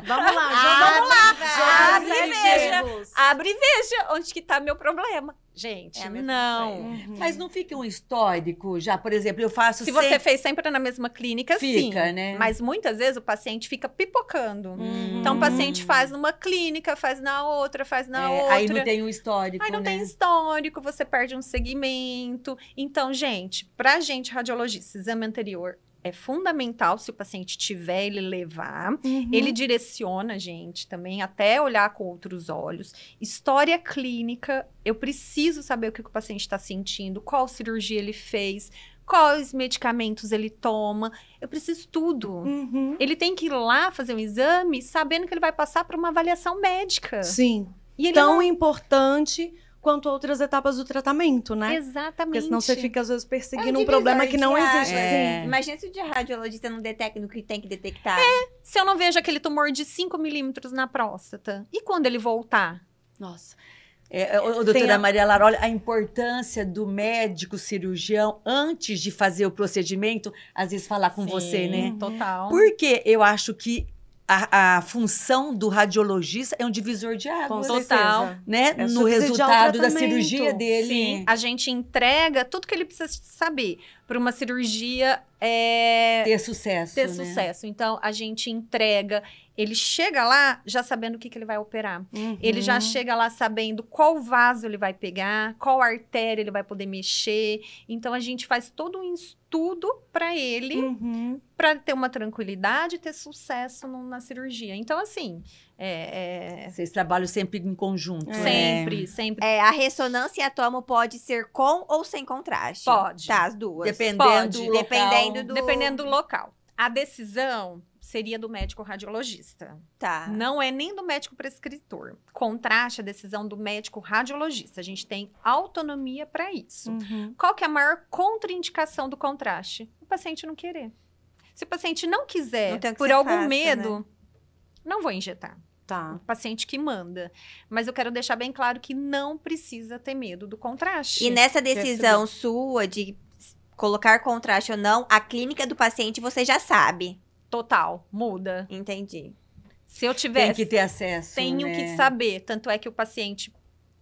Vamos lá, Vamos lá. Abre e veja. Abre e veja onde que tá meu problema. Gente, É a mesma não. Mas não fica um histórico já, por exemplo, eu faço Se sempre... você fez sempre na mesma clínica, sim. Fica, né? Mas muitas vezes o paciente fica pipocando. Então o paciente faz numa clínica, faz na outra, faz na outra. Aí não tem um histórico, Aí não né? tem histórico, você perde um segmento. Então, gente, pra gente radiologista, exame anterior é fundamental, se o paciente tiver, ele levar. Ele direciona a gente também, até olhar com outros olhos. História clínica, eu preciso saber o que o paciente está sentindo, qual cirurgia ele fez, quais medicamentos ele toma. Eu preciso tudo. Ele tem que ir lá fazer um exame sabendo que ele vai passar por uma avaliação médica. Sim. E ele Tão não... importante quanto outras etapas do tratamento, né? Exatamente. Porque senão você fica, às vezes, perseguindo um divisor problema que de não água. existe. É. Imagina se o radiologista não detecta no que tem que detectar. Se eu não vejo aquele tumor de 5 milímetros na próstata, e quando ele voltar? Nossa. Doutora Maria Lara, olha a importância do médico cirurgião antes de fazer o procedimento, às vezes falar com você, né? Total. Porque eu acho que a função do radiologista é um divisor de Com águas, Total. certeza. né? É No subsidiar o resultado da tratamento. cirurgia dele. Sim, a gente entrega tudo que ele precisa saber para uma cirurgia Ter sucesso, ter né? sucesso. Então, a gente entrega, ele chega lá já sabendo o que ele vai operar. Ele já chega lá sabendo qual vaso ele vai pegar, qual artéria ele vai poder mexer. Então, a gente faz todo um estudo para ele, para ter uma tranquilidade e ter sucesso na cirurgia. Então, assim, Vocês trabalham sempre em conjunto, né? sempre, sempre. A ressonância e a tomo pode ser com ou sem contraste? Pode. Tá, as duas. Dependendo Pode. do local. Dependendo do local. A decisão seria do médico radiologista. Tá. Não é nem do médico prescritor. Contraste a decisão do médico radiologista. A gente tem autonomia para isso. Qual que é a maior contraindicação do contraste? O paciente não querer. Se o paciente não quiser, Não tem o que por você algum faça, medo, não vou injetar. Tá. O paciente que manda. Mas eu quero deixar bem claro que não precisa ter medo do contraste. E nessa decisão sua de colocar contraste ou não, a clínica do paciente você já sabe. Total, muda. Entendi. Se eu tivesse... Tem que ter acesso, Tenho né? que saber. Tanto é que o paciente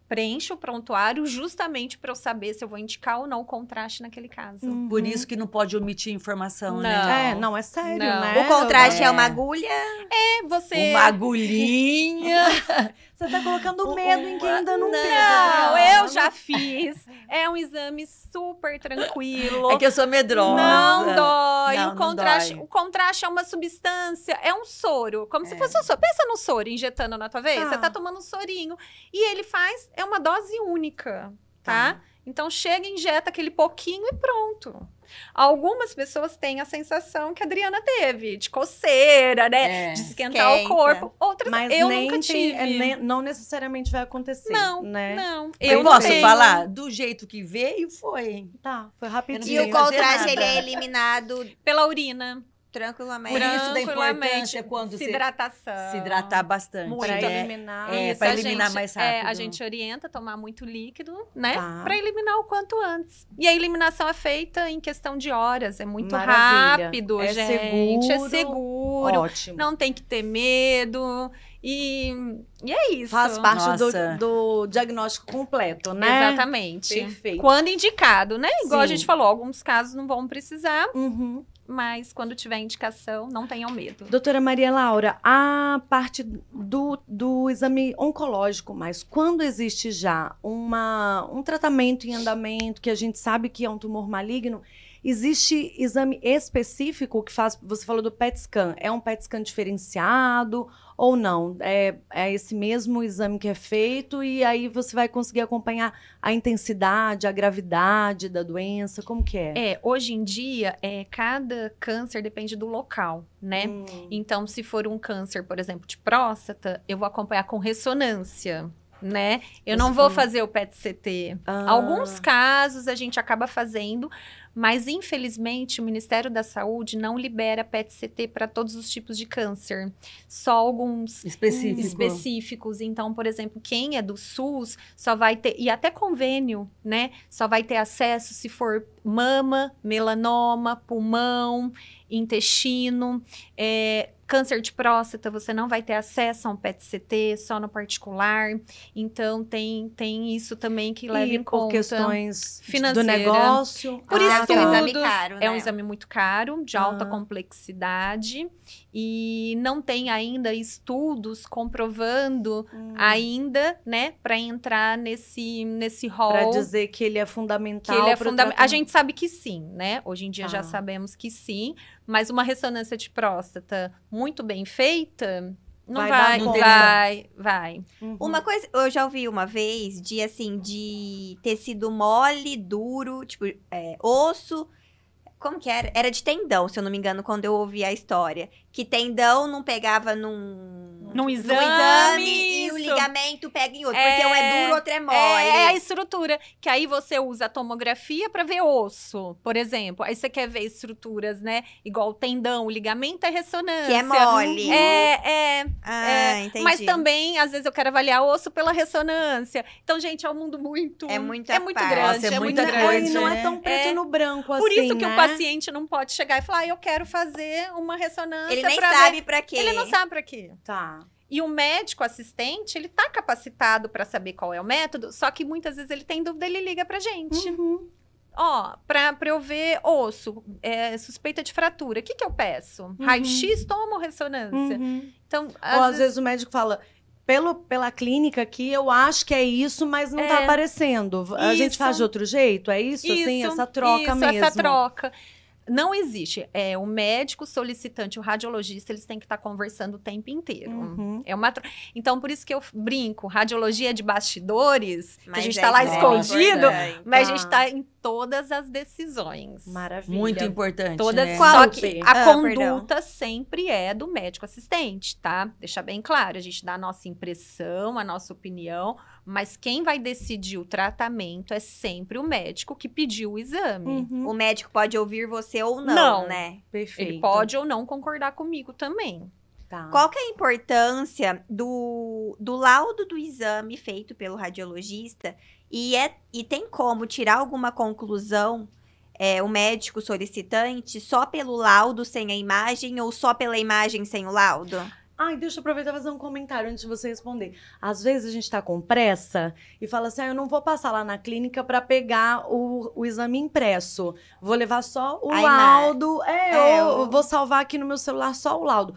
preenche o prontuário justamente para eu saber se eu vou indicar ou não o contraste naquele caso. Por isso que não pode omitir informação, né? Não. É sério, Não. né? O contraste é É. uma agulha. Você... Uma agulhinha. Você tá colocando medo em quem ainda não fez. Não, né? eu já fiz. É um exame super tranquilo. É que eu sou medrosa. Não dói. Não, o contraste, não dói. o contraste é uma substância, é um soro, como se fosse um soro. Pensa no soro injetando na tua veia, Tá. você tá tomando um sorinho e ele faz, é uma dose única, tá? Então chega, injeta aquele pouquinho e pronto. Algumas pessoas têm a sensação que a Adriana teve, de coceira, né? É. De esquentar Esquenta. o corpo. Outras Mas eu nem nunca tem- tive. não necessariamente vai acontecer, Não, né? não. Eu não posso tenho. falar? Do jeito que veio, foi. Tá, foi Eu rapidinho. não E sei o fazer contraste, nada. ele é eliminado Pela urina. tranquilamente. Por isso da Tranquilamente. importância quando você Desidratação. se hidratar bastante. Muito. Pra né? eliminar. É, Isso, pra a eliminar gente- mais rápido. a gente orienta a tomar muito líquido, né? Tá. Pra eliminar o quanto antes. E a eliminação é feita em questão de horas. É muito Maravilha. rápido, É gente. É seguro. seguro. Ótimo. Não tem que ter medo. E é isso. Faz parte Nossa. do diagnóstico completo, né? Exatamente. Perfeito. Quando indicado, né? Igual a Sim. gente falou, alguns casos não vão precisar, Uhum. mas quando tiver indicação, não tenham medo. Doutora Maria Laura, a parte do exame oncológico, mas quando existe já um tratamento em andamento, que a gente sabe que é um tumor maligno, Existe exame específico que faz... Você falou do PET scan. É um PET scan diferenciado ou não? É esse mesmo exame que é feito e aí você vai conseguir acompanhar a intensidade, a gravidade da doença? Como que é? Hoje em dia, cada câncer depende do local, né? Então, se for um câncer, por exemplo, de próstata, eu vou acompanhar com ressonância, né? Eu não vou fazer o PET-CT. Alguns casos a gente acaba fazendo, mas infelizmente o Ministério da Saúde não libera PET-CT para todos os tipos de câncer. Só alguns específicos. Então, por exemplo, quem é do SUS só vai ter, e até convênio, né? Só vai ter acesso se for mama, melanoma, pulmão, intestino, câncer de próstata, você não vai ter acesso a um PET-CT, só no particular. Então, tem isso também que leva em conta. Por questões financeiras. Do negócio. Por isso, é um exame caro, né? É um exame muito caro, de alta complexidade. E não tem ainda estudos comprovando ainda, né, para entrar nesse rol. Para dizer que ele é fundamental. Que ele é fundamental. A gente sabe que sim, né? Hoje em dia já sabemos que sim, mas uma ressonância de próstata muito bem feita não vai. Uma coisa, eu já ouvi uma vez de tecido mole, duro, tipo, osso. Como que era? Era de tendão, se eu não me engano, quando eu ouvi a história. Que tendão não pegava num exame e o ligamento pega em outro. Porque um é duro, outro é mole. É a estrutura. Que aí você usa a tomografia para ver osso, por exemplo. Aí você quer ver estruturas, né? Igual o tendão, o ligamento é ressonância. Que é mole. Entendi. Mas também, às vezes, eu quero avaliar osso pela ressonância. Então, gente, é um mundo muito... É muito grande. Nossa, é muito muita grande. coisa, E não é tão preto no branco assim, Por isso que né? o paciente não pode chegar e falar, eu quero fazer uma ressonância. Ele nem sabe pra quê. Ele não sabe pra quê. Tá. E o médico assistente, ele tá capacitado pra saber qual é o método, só que muitas vezes ele tem dúvida, ele liga pra gente. Ó, pra eu ver osso, suspeita de fratura, o que eu peço? Raio-X, toma ou ressonância? Então, às vezes o médico fala... Pela clínica aqui, eu acho que é isso, mas não tá aparecendo. A gente faz de outro jeito? É isso, assim? Essa troca mesmo? Essa troca. Não existe. O médico solicitante, o radiologista, eles têm que estar conversando o tempo inteiro. Então, por isso que eu brinco, radiologia de bastidores, que a gente está lá escondido, mas a gente está em todas as decisões. Maravilha. Muito importante, todas, né? Só que a conduta sempre é do médico assistente, tá? Deixar bem claro, a gente dá a nossa impressão, a nossa opinião, mas quem vai decidir o tratamento é sempre o médico que pediu o exame. O médico pode ouvir você ou não, né? Perfeito. Ele pode ou não concordar comigo também. Tá. Qual que é a importância do laudo do exame feito pelo radiologista? E tem como tirar alguma conclusão, o médico solicitante, só pelo laudo sem a imagem ou só pela imagem sem o laudo? Ai, deixa eu aproveitar e fazer um comentário antes de você responder. Às vezes a gente tá com pressa e fala assim, eu não vou passar lá na clínica para pegar o exame impresso. Vou levar só o laudo. Eu vou salvar aqui no meu celular só o laudo.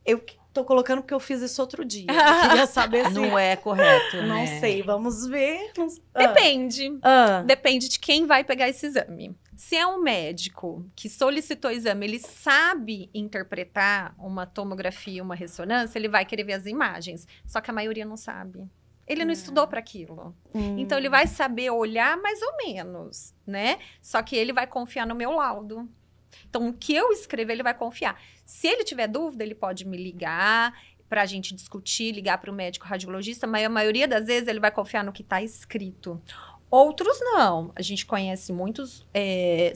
Eu tô colocando porque eu fiz isso outro dia. Eu queria saber se... Não é correto, né? Não sei, vamos ver. Depende. Depende de quem vai pegar esse exame. Se é um médico que solicitou o exame, ele sabe interpretar uma tomografia, uma ressonância, ele vai querer ver as imagens. Só que a maioria não sabe. Ele não estudou para aquilo. Então, ele vai saber olhar mais ou menos, né? Só que ele vai confiar no meu laudo. Então, o que eu escrevo, ele vai confiar. Se ele tiver dúvida, ele pode me ligar para a gente discutir, ligar para o médico radiologista, mas a maioria das vezes ele vai confiar no que está escrito. Outros não. A gente conhece muitos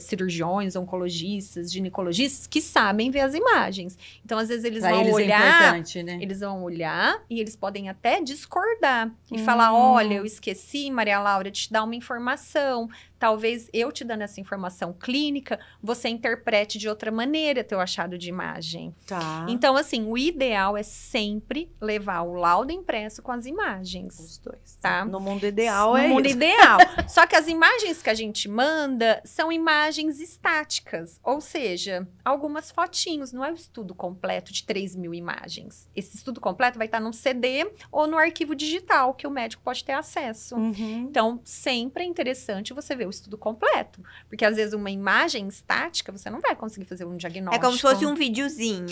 cirurgiões, oncologistas, ginecologistas que sabem ver as imagens. Então, às vezes, eles vão olhar. É importante, né? Eles vão olhar e eles podem até discordar e falar: olha, eu esqueci, Maria Laura, de te dar uma informação. Talvez eu te dando essa informação clínica, você interprete de outra maneira teu achado de imagem. Tá. Então, assim, o ideal é sempre levar o laudo impresso com as imagens. Os dois. Tá? No mundo ideal No mundo isso. ideal. Só que as imagens que a gente manda são imagens estáticas, ou seja, algumas fotinhos, não é o estudo completo de 3.000 imagens. Esse estudo completo vai estar num CD ou no arquivo digital, que o médico pode ter acesso. Então, sempre é interessante você ver o estudo completo, porque às vezes uma imagem estática, você não vai conseguir fazer um diagnóstico. É como se fosse um videozinho.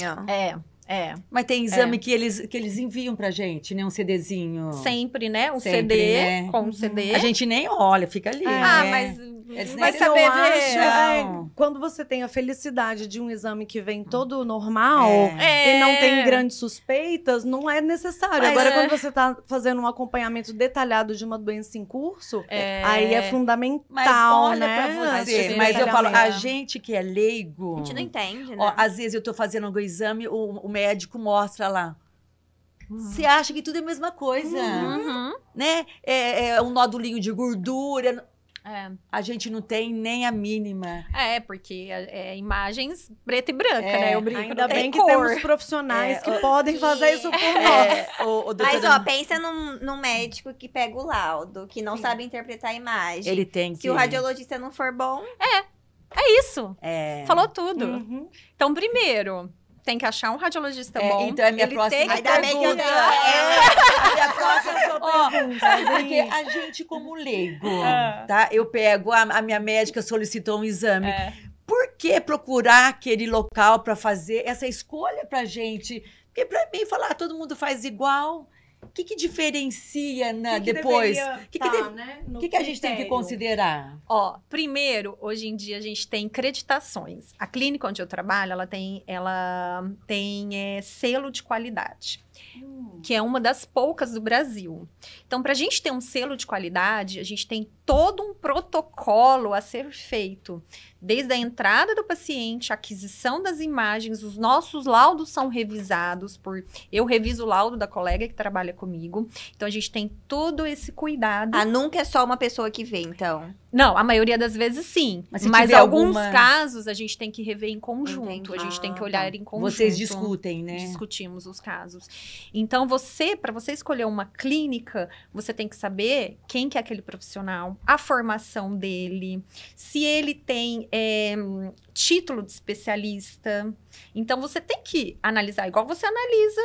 Mas tem exame que eles enviam pra gente, né? Um CDzinho. Sempre, né? Um Sempre, CD né? com CD. A gente nem olha, fica ali, Ah, né? mas Eles não nem vai Eu saber acho, ver. Não. quando você tem a felicidade de um exame que vem todo normal É. e não tem grandes suspeitas, não é necessário. Mas Agora, é. quando você está fazendo um acompanhamento detalhado de uma doença em curso, aí é fundamental, Mas olha né? pra você, esse mas eu falo, a detalhamento. gente que é leigo... A gente não entende, né? Ó, às vezes eu tô fazendo algum exame, o médico mostra lá. Você acha que tudo é a mesma coisa, Uhum. né? É um nódulinho de gordura. É. A gente não tem nem a mínima. Porque é imagens preta e branca, né? Eu brinco, Ainda não tem bem que cor. temos profissionais que podem fazer isso por nós. Mas, doutora, ó, pensa num médico que pega o laudo, que não sabe interpretar a imagem. ele tem que... Se o radiologista não for bom, É isso. É. Falou tudo. Uhum. Então, primeiro, tem que achar um radiologista bom. Então, a minha Ele próxima tem que Ainda bem que eu pergunta tenho- a minha próxima Ó, porque a gente, como leigo, tá? Eu pego, a minha médica solicitou um exame. Por que procurar aquele local para fazer essa escolha pra gente? Porque para mim, falar, todo mundo faz igual. O que diferencia depois? O que a gente tem que considerar? Ó, primeiro, hoje em dia a gente tem creditações. A clínica onde eu trabalho, ela tem selo de qualidade, que é uma das poucas do Brasil. Então, para a gente ter um selo de qualidade, a gente tem todo um protocolo a ser feito. Desde a entrada do paciente, a aquisição das imagens, os nossos laudos são revisados eu reviso o laudo da colega que trabalha comigo. Então, a gente tem todo esse cuidado. nunca é só uma pessoa que vê, então. Não, a maioria das vezes sim. Mas se Mas tiver alguns alguma- casos a gente tem que rever em conjunto. Entendi. A gente tem que Ah, olhar tá. em conjunto. Vocês discutem, né? Discutimos os casos. Então, para você escolher uma clínica, você tem que saber quem que é aquele profissional, a formação dele, se ele tem título de especialista. Então, você tem que analisar, igual você analisa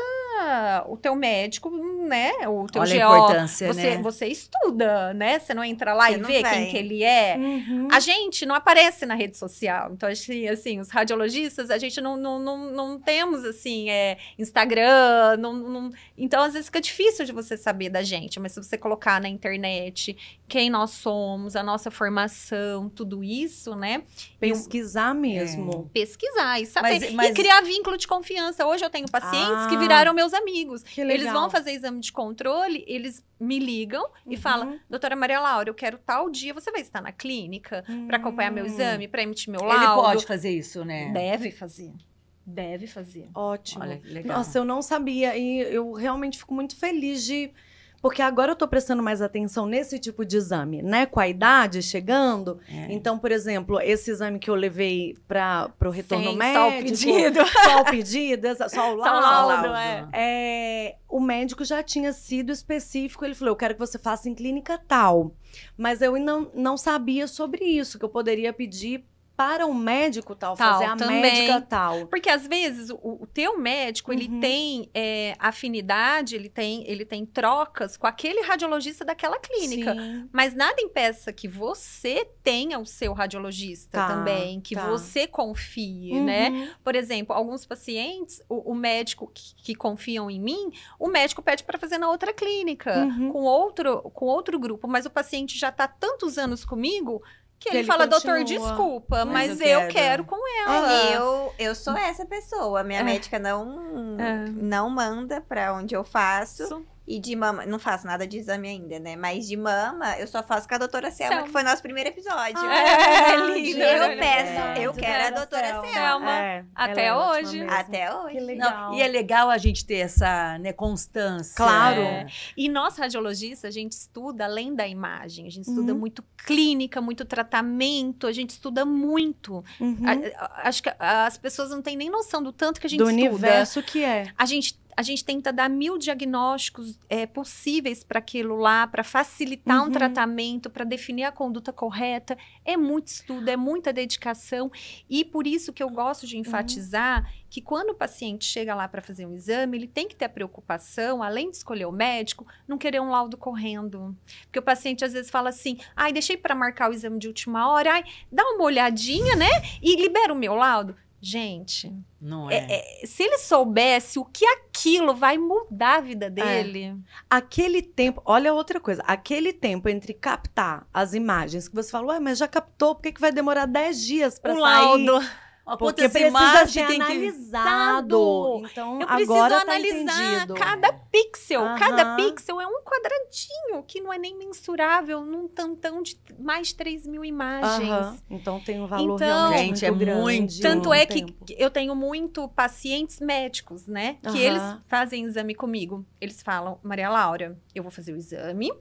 o teu médico, né? O teu Olha a GO. importância, né? Você estuda, né? Você não entra lá Você e não vê vai. quem que ele é. Uhum. A gente não aparece na rede social. Então, assim, os radiologistas, a gente não temos, assim, Instagram. Então, às vezes, fica difícil de você saber da gente. Mas se você colocar na internet quem nós somos, a nossa formação, tudo isso, né? Pesquisar mesmo. Pesquisar e saber. Mas- E criar vínculo de confiança. Hoje eu tenho pacientes que viraram meus amigos. Que legal. Eles vão fazer exame de controle, eles me ligam e falam, doutora Maria Laura, eu quero tal dia, você vai estar na clínica para acompanhar meu exame, para emitir meu laudo? Ele pode fazer isso, né? Deve fazer. Deve fazer. Ótimo. Olha, que legal. Nossa, eu não sabia e eu realmente fico muito feliz porque agora eu tô prestando mais atenção nesse tipo de exame, né? Com a idade chegando. Então, por exemplo, esse exame que eu levei para o retorno Sem médico. só o pedido. Só o pedido, só o Só o laudo. laudo, O médico já tinha sido específico. Ele falou, eu quero que você faça em clínica tal. Mas eu não sabia sobre isso, que eu poderia pedir para um médico tal, fazer a também. médica tal. Porque às vezes o teu médico, ele tem afinidade, ele tem trocas com aquele radiologista daquela clínica. Sim. Mas nada impeça que você tenha o seu radiologista Tá, também, que tá. você confie, né? Por exemplo, alguns pacientes, o médico que confiam em mim, o médico pede para fazer na outra clínica, com outro grupo, mas o paciente já está tantos anos comigo que ele fala, doutor, continua. desculpa, Mas mas eu eu quero. quero com ela. Eu sou essa pessoa. Minha médica não manda pra onde eu faço. Isso. E de mama, não faço nada de exame ainda, né? Mas de mama, eu só faço com a doutora Selma, que foi nosso primeiro episódio. Lindo. Eu peço, eu quero a doutora Selma. Até ela é hoje. ótima mesmo. Até hoje. Que legal. Não, e é legal a gente ter essa, né, constância. Claro. E nós, radiologistas, a gente estuda além da imagem. A gente estuda muito clínica, muito tratamento. A gente estuda muito. Acho que as pessoas não têm nem noção do tanto que a gente Do estuda. universo que é. A gente a gente tenta dar 1000 diagnósticos possíveis para aquilo lá, para facilitar um tratamento, para definir a conduta correta. É muito estudo, é muita dedicação. E por isso que eu gosto de enfatizar que quando o paciente chega lá para fazer um exame, ele tem que ter a preocupação, além de escolher o médico, não querer um laudo correndo. Porque o paciente às vezes fala assim, ai, deixei para marcar o exame de última hora, ai, dá uma olhadinha, né? E libera o meu laudo. Gente, Não se ele soubesse o que aquilo vai mudar a vida dele. Aquele tempo, olha outra coisa, aquele tempo entre captar as imagens que você falou, mas já captou, por que vai demorar 10 dias para sair? Laudo. Porque precisa ser analisado. Então, Eu preciso agora analisar tá entendido. cada pixel. Aham. Cada pixel é um quadradinho que não é nem mensurável num tantão de mais de 3.000 imagens. Aham. Então tem um valor Então, realmente gente, é muito grande. muito. Tanto no é que tempo. eu tenho muito pacientes médicos, né? Que Aham. eles fazem exame comigo. Eles falam, Maria Laura, eu vou fazer o exame.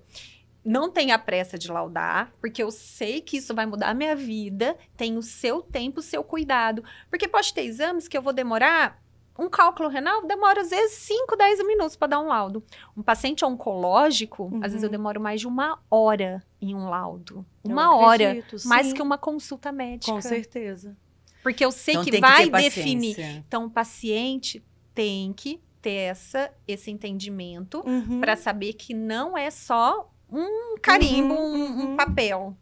Não tenha pressa de laudar, porque eu sei que isso vai mudar a minha vida. Tem o seu tempo, o seu cuidado. Porque pode ter exames que eu vou demorar... Um cálculo renal demora, às vezes, 5, 10 minutos para dar um laudo. Um paciente oncológico, às vezes eu demoro mais de 1 hora em um laudo. Eu 1 hora, acredito, mais sim. que uma consulta médica. Com certeza. Porque eu sei Então que tem vai ter definir. paciência. Então, o paciente tem que ter esse entendimento Uhum. para saber que não é só um carimbo, um papel.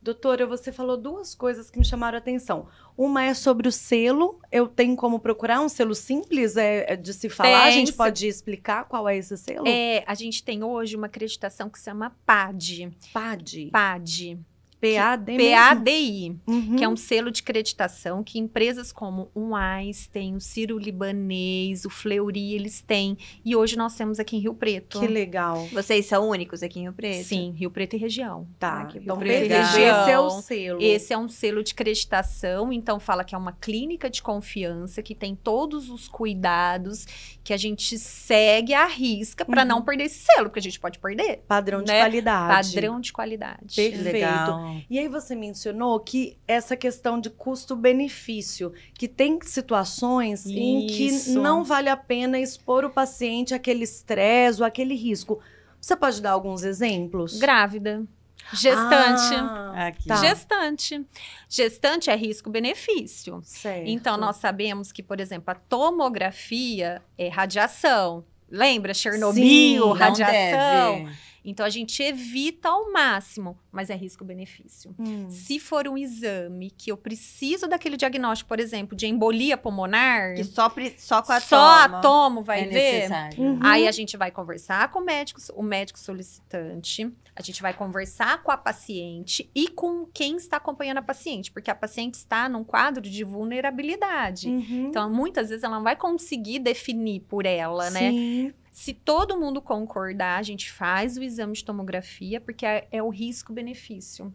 Doutora, você falou 2 coisas que me chamaram a atenção. Uma é sobre o selo. Eu tenho como procurar um selo simples de se falar? A Tem, gente pode explicar qual é esse selo? A gente tem hoje uma acreditação que se chama PADI. PADI. PADI. PAD mesmo? PADI. Uhum. Que é um selo de creditação que empresas como o Einstein, o Sírio-Libanês, o Fleury, eles têm. E hoje nós temos aqui em Rio Preto. Que legal. Vocês são únicos aqui em Rio Preto? Sim, Rio Preto e região. Tá, Ah, que então bom. perfeito. Legal. Esse é o selo. Esse é um selo de creditação, então fala que é uma clínica de confiança, que tem todos os cuidados, que a gente segue à risca para não perder esse selo, porque a gente pode perder. Padrão de né? qualidade. Padrão de qualidade. Perfeito. Legal. E aí você mencionou que essa questão de custo-benefício, que tem situações em que Isso. não vale a pena expor o paciente àquele estresse ou àquele risco. Você pode dar alguns exemplos? Grávida. Gestante. Aqui. Tá. Gestante. Gestante é risco-benefício. Certo. Então, nós sabemos que, por exemplo, a tomografia é radiação. Lembra? Chernobyl, Sim, não radiação. Deve. Então, a gente evita ao máximo, mas é risco-benefício. Se for um exame que eu preciso daquele diagnóstico, por exemplo, de embolia pulmonar, Que só com a só toma. a tomo vai É ver. necessário. Uhum. Aí a gente vai conversar com o médico solicitante, a gente vai conversar com a paciente e com quem está acompanhando a paciente, porque a paciente está num quadro de vulnerabilidade. Uhum. Então, muitas vezes ela não vai conseguir definir por ela, né? Sim. Se todo mundo concordar, a gente faz o exame de tomografia, porque é o risco-benefício.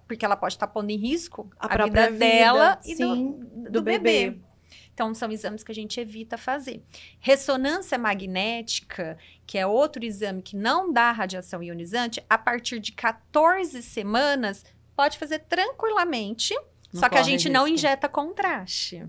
Porque ela pode estar pondo em risco a própria vida dela e sim, do bebê. Então, são exames que a gente evita fazer. Ressonância magnética, que é outro exame que não dá radiação ionizante, a partir de 14 semanas, pode fazer tranquilamente. Não Só que a corre gente não risco. injeta contraste.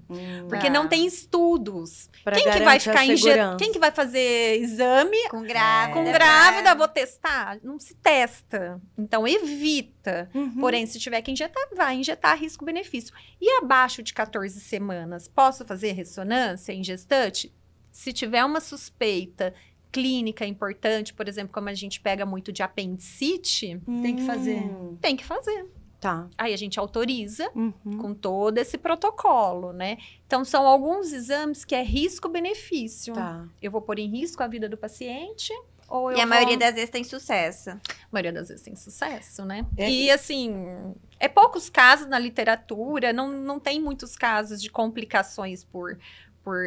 Porque Tá. não tem estudos. Pra Quem que vai garantir a ficar segurança. Quem que vai fazer exame Com grávida. com grávida? Vou testar? Não se testa. Então, evita. Uhum. Porém, se tiver que injetar, vai injetar risco-benefício. E abaixo de 14 semanas, posso fazer ressonância em gestante? Se tiver uma suspeita clínica importante, por exemplo, como a gente pega muito de apendicite, Tem que fazer. tem que fazer. Tá. Aí a gente autoriza Uhum. com todo esse protocolo, né? Então, são alguns exames que é risco-benefício. Tá. Eu vou pôr em risco a vida do paciente ou eu E a vou... maioria das vezes tem sucesso. A maioria das vezes tem sucesso, né? É. E, assim, é poucos casos na literatura, não tem muitos casos de complicações por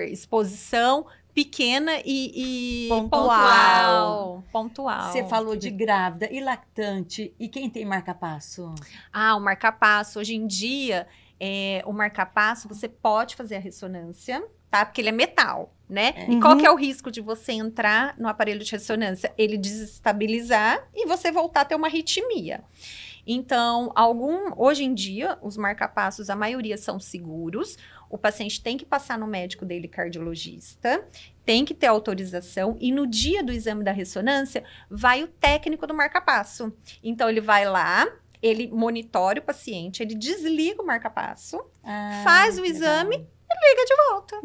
exposição pequena e Pontual. pontual. Você falou de grávida e lactante. E quem tem marca-passo? O marca-passo. Hoje em dia, o marca-passo, você pode fazer a ressonância, tá? Porque ele é metal, né? É. E qual que é o risco de você entrar no aparelho de ressonância? Ele desestabilizar e você voltar a ter uma arritmia. Então, hoje em dia, os marca-passos, a maioria são seguros. o paciente tem que passar no médico dele cardiologista, tem que ter autorização, e no dia do exame da ressonância, vai o técnico do marca-passo. Então, ele vai lá, ele monitora o paciente, ele desliga o marca-passo, faz o exame e liga de volta.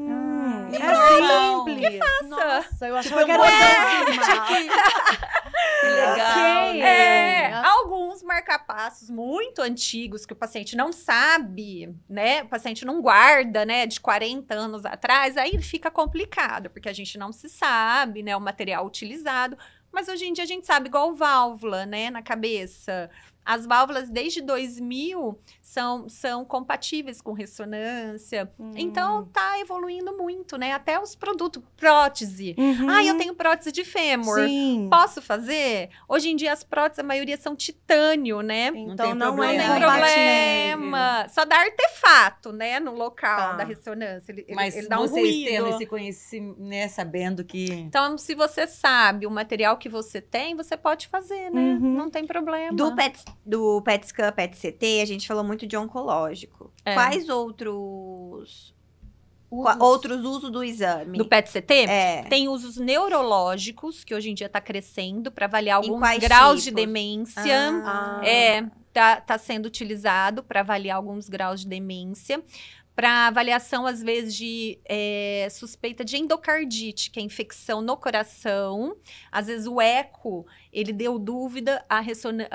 É simples. Nossa, eu achava que era Que legal. Alguns marca-passos muito antigos que o paciente não sabe, né? O paciente não guarda, né? De 40 anos atrás, aí fica complicado, porque a gente não se sabe, né? O material utilizado. Mas hoje em dia a gente sabe, igual válvula, né? Na cabeça. As válvulas desde 2000 são compatíveis com ressonância. Então, tá evoluindo muito, né? Até os produtos, prótese. Eu tenho prótese de fêmur. Sim. Posso fazer? Hoje em dia, as próteses, a maioria são titânio, né? Então, não não tem é Não tem compatível. problema. Só dá artefato, né? No local Tá. da ressonância. Mas ele dá um vocês ruído. tendo esse conhecimento, né, sabendo que... Então, se você sabe o material que você tem, você pode fazer, né? Não tem problema. Do PET scan, PET CT, a gente falou muito de oncológico. É. Quais outros usos do exame? Do PET-CT? É. Tem usos neurológicos, que hoje em dia está crescendo, para avaliar Em alguns quais graus de tipos? demência. Tá sendo utilizado para avaliar alguns graus de demência. Para avaliação, às vezes, de suspeita de endocardite, que é infecção no coração. Às vezes, o eco, ele deu dúvida,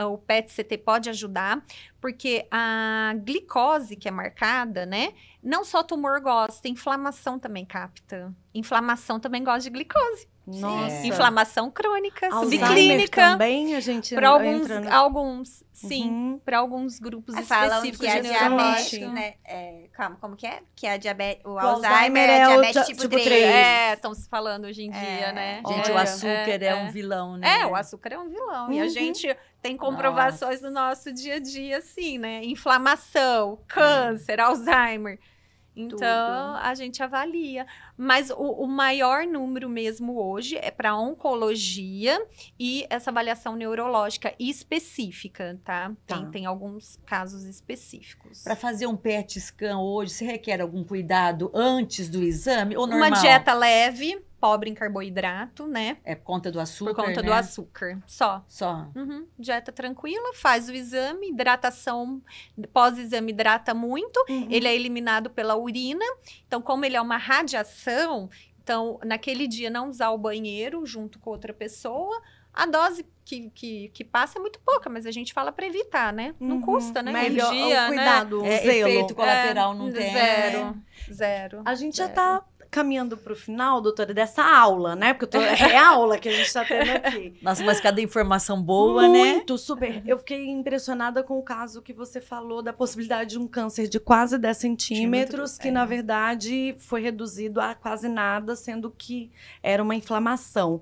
o PET-CT pode ajudar, porque a glicose que é marcada, né? Não só tumor gosta, inflamação também capta. Inflamação também gosta de glicose. Nossa. Inflamação crônica, Alzheimer subclínica. também a gente Para entra no... alguns, sim. Para alguns grupos Falam específicos que a de diabetes, neurológico. né? Como que é? Que a diabetes, o Alzheimer Alzheimer é é o diabetes tipo 3. Estão se falando hoje em dia, né? Gente, o açúcar é um vilão, né? O açúcar é um vilão. E a gente tem comprovações no nosso dia a dia, assim, né? Inflamação, câncer, Alzheimer. Então, a gente avalia. Mas o maior número mesmo hoje é para oncologia e essa avaliação neurológica específica, tá? Tem alguns casos específicos. Para fazer um PET scan hoje, você requer algum cuidado antes do exame ou normal? Uma dieta leve, pobre em carboidrato, né? É por conta do açúcar, Por conta né? do açúcar, só. Só. Dieta tranquila, faz o exame, hidratação, pós-exame hidrata muito, ele é eliminado pela urina, então como ele é uma radiação, então naquele dia não usar o banheiro junto com outra pessoa, a dose que passa é muito pouca, mas a gente fala para evitar, né? Não custa, né? Melhor, Dia, o cuidado, né? o zelo. Efeito colateral não tem. Zero. A gente já tá caminhando para o final, doutora, dessa aula, né? Porque é aula que a gente está tendo aqui. Nossa, mas cada informação boa, né? Muito, super. Eu fiquei impressionada com o caso que você falou da possibilidade de um câncer de quase 10 centímetros, que na verdade foi reduzido a quase nada, sendo que era uma inflamação.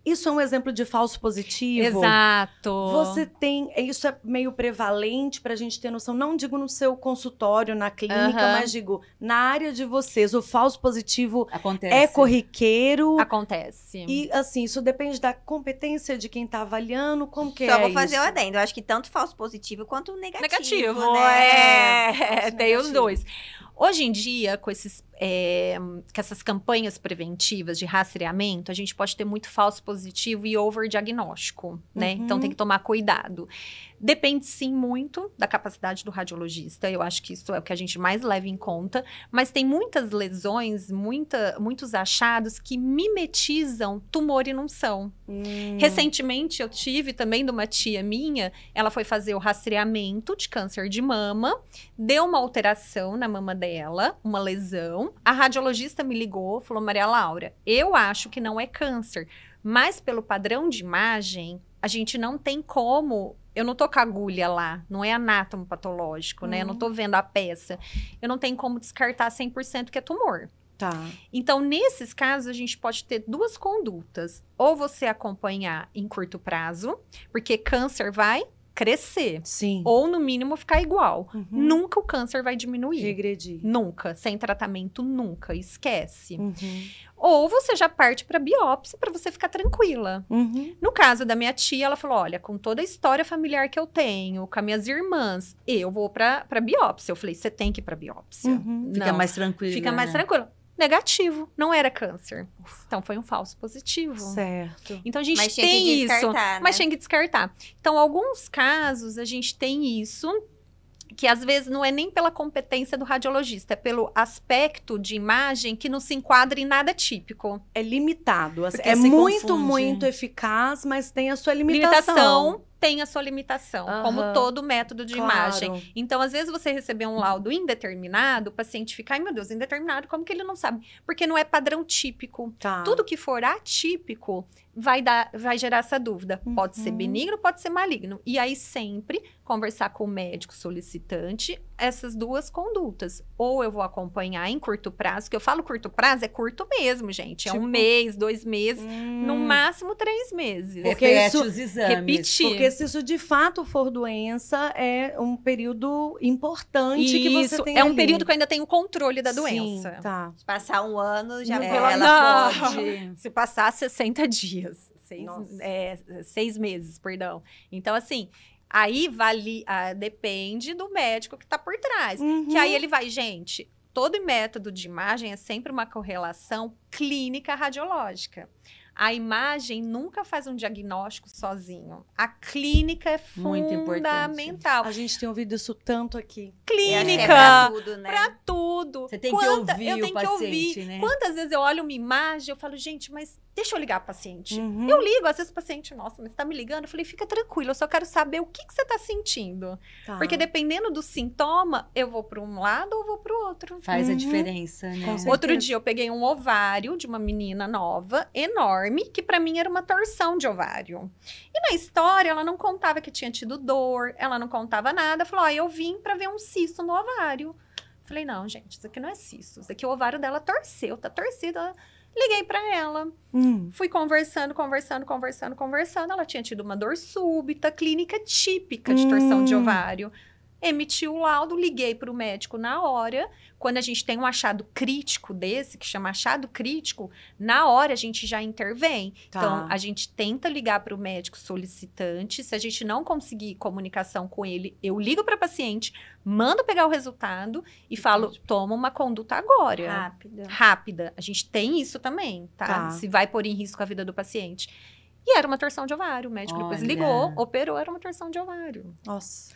Isso é um exemplo de falso positivo? Exato. Você tem... Isso é meio prevalente para a gente ter noção. Não digo no seu consultório, na clínica, mas digo, na área de vocês, o falso positivo Acontece. é corriqueiro. Acontece. E, assim, isso depende da competência de quem está avaliando. Como que Só é vou fazer isso? o adendo. Eu acho que tanto falso positivo quanto negativo. Negativo, né? tem os dois. Hoje em dia, com essas campanhas preventivas de rastreamento, a gente pode ter muito falso positivo e overdiagnóstico, né? Então tem que tomar cuidado. Depende, sim, muito da capacidade do radiologista. Eu acho que isso é o que a gente mais leva em conta. Mas tem muitas lesões, muitos achados que mimetizam tumor e não são. Recentemente, eu tive também de uma tia minha, ela foi fazer o rastreamento de câncer de mama, deu uma alteração na mama dela, uma lesão. A radiologista me ligou, falou, Maria Laura, eu acho que não é câncer, mas pelo padrão de imagem, a gente não tem como... Eu não tô com a agulha lá, não é anátomo patológico, né? Eu não tô vendo a peça. Eu não tenho como descartar 100% que é tumor. Tá. Então, nesses casos, a gente pode ter duas condutas. Ou você acompanhar em curto prazo, porque câncer vai crescer. Sim. Ou, no mínimo, ficar igual. Uhum. Nunca o câncer vai diminuir. Regredir. Nunca. Sem tratamento, nunca. Esquece. Uhum. Ou você já parte para biópsia para você ficar tranquila. Uhum. No caso da minha tia, ela falou: olha, com toda a história familiar que eu tenho, com as minhas irmãs, eu vou para biópsia. Eu falei: você tem que ir para biópsia. Uhum. Fica Não, mais tranquilo. fica mais né? tranquila. Negativo, não era câncer. Então foi um falso positivo. Certo. Então a gente Mas tinha que tem isso, descartar, mas né? tinha que descartar. Então, alguns casos a gente tem isso, que às vezes não é nem pela competência do radiologista, é pelo aspecto de imagem que não se enquadra em nada típico. É limitado. Assim, Porque é se muito, confunde. muito eficaz, mas tem a sua limitação. Limitação tem a sua limitação, Aham. como todo método de Claro. imagem. Então, às vezes, você receber um laudo indeterminado, o paciente fica: ai meu Deus, indeterminado, como que ele não sabe? Porque não é padrão típico. Tá. Tudo que for atípico vai gerar essa dúvida. Pode ser Uhum. benigno, pode ser maligno. E aí, sempre conversar com o médico solicitante essas duas condutas. Ou eu vou acompanhar em curto prazo, que eu falo curto prazo, é curto mesmo, gente. É Tipo? 1 mês, 2 meses, no máximo 3 meses. Porque Repete isso- os exames. Repetir. Porque se isso de fato for doença, é um período importante que você Isso, tem é um ali. período que eu ainda tenho o controle da Sim, doença. tá. Passar um ano, já É, pela... Ela Não. pode... Se passar 60 dias, Nossa. 6 meses, perdão. Então, assim, aí depende do médico que tá por trás. Uhum. Que aí ele vai, gente, todo método de imagem é sempre uma correlação clínica radiológica. A imagem nunca faz um diagnóstico sozinho. A clínica é Muito importante. fundamental. A gente tem ouvido isso tanto aqui. Eu acho que é Clínica, pra tudo, né? pra tudo. Você tem que ouvir eu o tenho que paciente, ouvir. né? Quantas vezes eu olho uma imagem, eu falo: gente, mas deixa eu ligar pro paciente. Uhum. Eu ligo, às vezes o paciente: nossa, mas você tá me ligando? Eu falei: fica tranquilo, eu só quero saber o que você tá sentindo. Tá. Porque dependendo do sintoma, eu vou para um lado ou vou pro outro. Faz a Uhum. diferença, né? Com certeza. Outro dia eu peguei um ovário de uma menina nova, enorme, que pra mim era uma torção de ovário. E na história ela não contava que tinha tido dor, ela não contava nada. Falou: eu vim pra ver um cisto no ovário. Falei: não, gente, isso aqui não é cisto. Isso aqui o ovário dela torceu, tá torcido. Liguei pra ela. Fui conversando. Ela tinha tido uma dor súbita, clínica típica de torção de ovário. Emitiu o laudo, liguei para o médico na hora. Quando a gente tem um achado crítico desse, que chama achado crítico, na hora a gente já intervém. Tá. Então, a gente tenta ligar para o médico solicitante. Se a gente não conseguir comunicação com ele, eu ligo para a paciente, mando pegar o resultado e falo: toma uma conduta agora. Rápida. Rápida. A gente tem isso também, tá? Tá. Se vai pôr em risco a vida do paciente. E era uma torção de ovário. O médico depois Olha. ligou, operou, era uma torção de ovário. Nossa.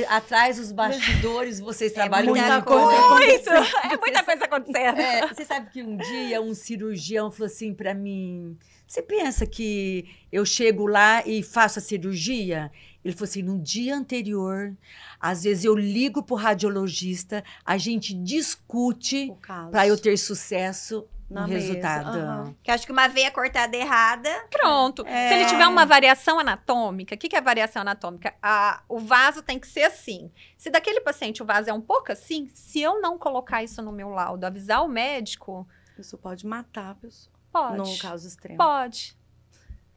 Atrás dos bastidores, vocês trabalham muita muito. coisa É muita coisa acontecendo. Você sabe que um dia um cirurgião falou assim pra mim: você pensa que eu chego lá e faço a cirurgia? Ele falou assim: no dia anterior, às vezes eu ligo pro radiologista, a gente discute O caso. pra eu ter sucesso Na no mesa, resultado. aham. Que eu acho que uma veia cortada errada... Pronto. É. Se ele tiver uma variação anatômica, o que é variação anatômica? O vaso tem que ser assim. Se daquele paciente o vaso é um pouco assim, se eu não colocar isso no meu laudo, avisar o médico, Isso pode matar a pessoa. pode. Num caso extremo. Pode.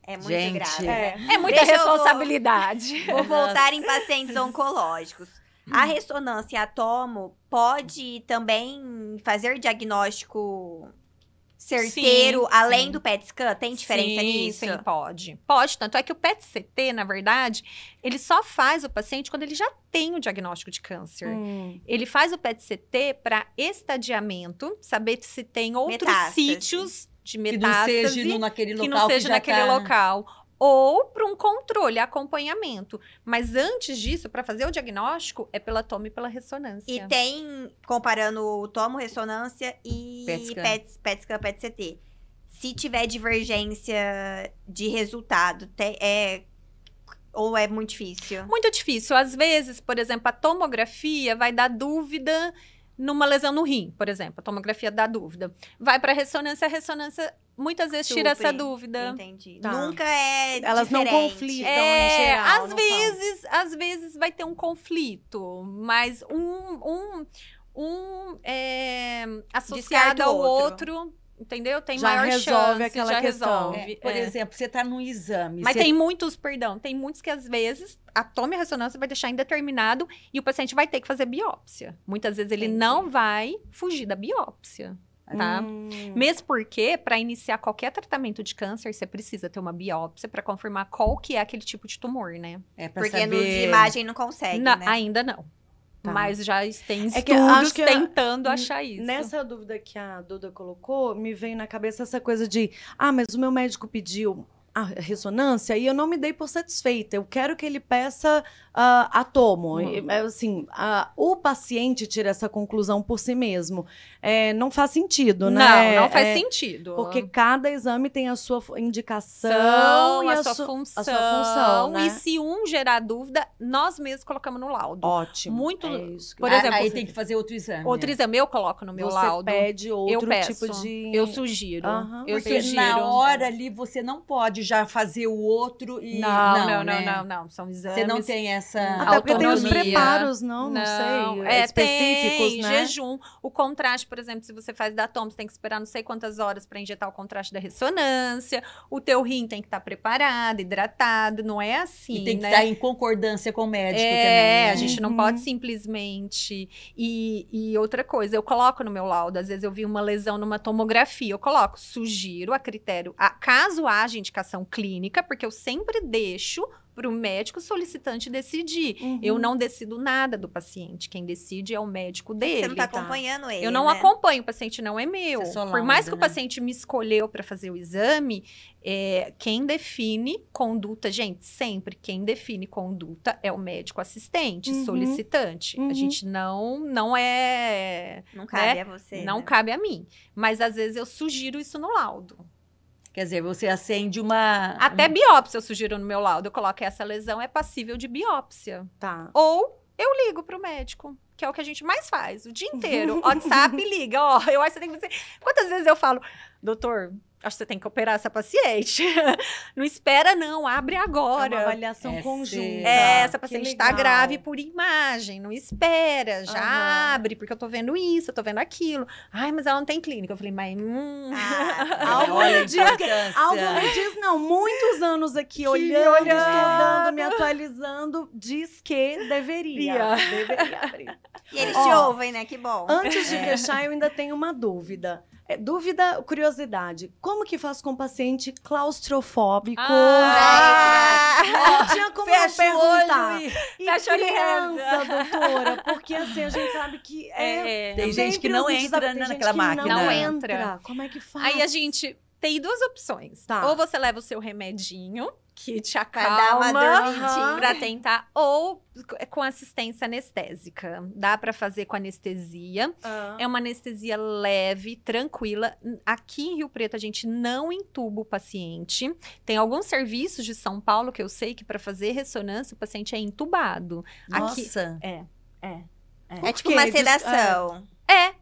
É muito Gente, grave. É muita Deixa eu- responsabilidade. Vou voltar em pacientes oncológicos. A ressonância a tomo pode também fazer diagnóstico certeiro, Sim, além sim. do PET scan? Tem diferença nisso? Sim, pode. Pode, tanto é que o PET-CT, na verdade, ele só faz o paciente quando ele já tem o diagnóstico de câncer. Ele faz o PET-CT para estadiamento, saber se tem outros Metástase. sítios de Que não metástase seja naquele local que não seja já naquele tá... local. Ou para um controle, acompanhamento. Mas antes disso, para fazer o diagnóstico, é pela toma e pela ressonância. E tem, comparando o tomo, ressonância e PET scan. PET scan, PET CT. Se tiver divergência de resultado, ou é muito difícil? Muito difícil. Às vezes, por exemplo, a tomografia vai dar dúvida numa lesão no rim, por exemplo. A tomografia dá dúvida. Vai para a ressonância muitas vezes tira essa Supre. dúvida. Entendi. Tá. Nunca é Elas não diferente. conflitam. Então, em geral, às não às vezes vai ter um conflito, mas um é associado Descarta o ao outro. outro entendeu? Tem Já maior resolve chance, aquela já questão. resolve. Por exemplo, você tá num exame. Mas você- tem muitos que às vezes a tome a ressonância vai deixar indeterminado e o paciente vai ter que fazer biópsia. Muitas vezes ele Entendi. não vai fugir da biópsia, tá? Mesmo porque, para iniciar qualquer tratamento de câncer, você precisa ter uma biópsia para confirmar qual que é aquele tipo de tumor, né? É pra Porque saber... no de imagem não consegue, Na- né? Ainda não. Tá. Mas já tem É que eu estudos acho que tentando achar isso. Nessa dúvida que a Duda colocou, me veio na cabeça essa coisa de, mas o meu médico pediu a ressonância e eu não me dei por satisfeita. Eu quero que ele peça a tomo. Assim, o paciente tira essa conclusão por si mesmo. Não faz sentido, né? Não faz sentido. Porque cada exame tem a sua indicação e a sua função. a sua função, né? E se um gerar dúvida, nós mesmos colocamos no laudo. Ótimo. Muito- É isso que por eu- exemplo, Aí tem que fazer outro exame. Outro exame eu coloco no meu você laudo. pede outro peço, tipo de... Eu sugiro. Aham. Eu Porque sugiro. na hora ali você não pode já fazer o outro e... Não. São exames. Você não tem essa Até porque tem os autonomia. preparos, não sei, específicos, tem né? jejum. O contraste, por exemplo, se você faz da tomo, você tem que esperar não sei quantas horas para injetar o contraste da ressonância. O teu rim tem que estar preparado, hidratado. Não é assim, E tem que né? estar em concordância com o médico também. né? A gente não pode simplesmente. E outra coisa, eu coloco no meu laudo, às vezes eu vi uma lesão numa tomografia, eu coloco, sugiro a critério, caso haja indicação clínica, porque eu sempre deixo para o médico solicitante decidir. Eu não decido nada do paciente, quem decide é o médico dele. Você não tá acompanhando ele, Eu não né? acompanho, o paciente não é meu. Você só Por mais lauda, que o né? paciente me escolheu para fazer o exame, quem define conduta, gente, sempre quem define conduta é o médico assistente, solicitante. A gente não é... Não cabe a você, Não né? cabe a mim. Mas às vezes eu sugiro isso no laudo. Quer dizer, você acende uma... Até biópsia eu sugiro no meu laudo. Eu coloco essa lesão é passível de biópsia. Tá. Ou eu ligo pro médico, que é o que a gente mais faz o dia inteiro. WhatsApp, liga. Ó, eu acho que você tem que dizer. Quantas vezes eu falo, doutor, acho que você tem que operar essa paciente. Não espera, não, abre É uma agora. avaliação É conjunta. Essa Que paciente está legal. grave por imagem, não espera, já Aham. abre, porque eu tô vendo isso, eu tô vendo aquilo. Ai, mas ela não tem clínica. Eu falei, mas... Algo Olha a me diz que... importância. Algo me diz, não. Muitos anos aqui olhando, estudando, me atualizando, diz que deveria. Deveria abrir. E eles te Ó, ouvem, né? Que bom. Antes de fechar, eu ainda tenho uma dúvida. Curiosidade. Como que faz com um paciente claustrofóbico? Não tinha como não Fecha o perguntar. olho E Fecha o olho e criança, doutora? Porque assim, a gente sabe que Tem gente sempre que não um entra desafio. Tem naquela gente que máquina. Não Não entra. entra. Como é que faz? Aí a gente tem duas opções. Tá. Ou você leva o seu remedinho, que te Pra dar uma acalma, dormidinha. pra tentar, ou com assistência anestésica. Dá pra fazer com anestesia. Ah. É uma anestesia leve, tranquila. Aqui em Rio Preto a gente não intuba o paciente. Tem alguns serviços de São Paulo que eu sei que para fazer ressonância o paciente é intubado. Aqui Nossa. É tipo quê? uma sedação.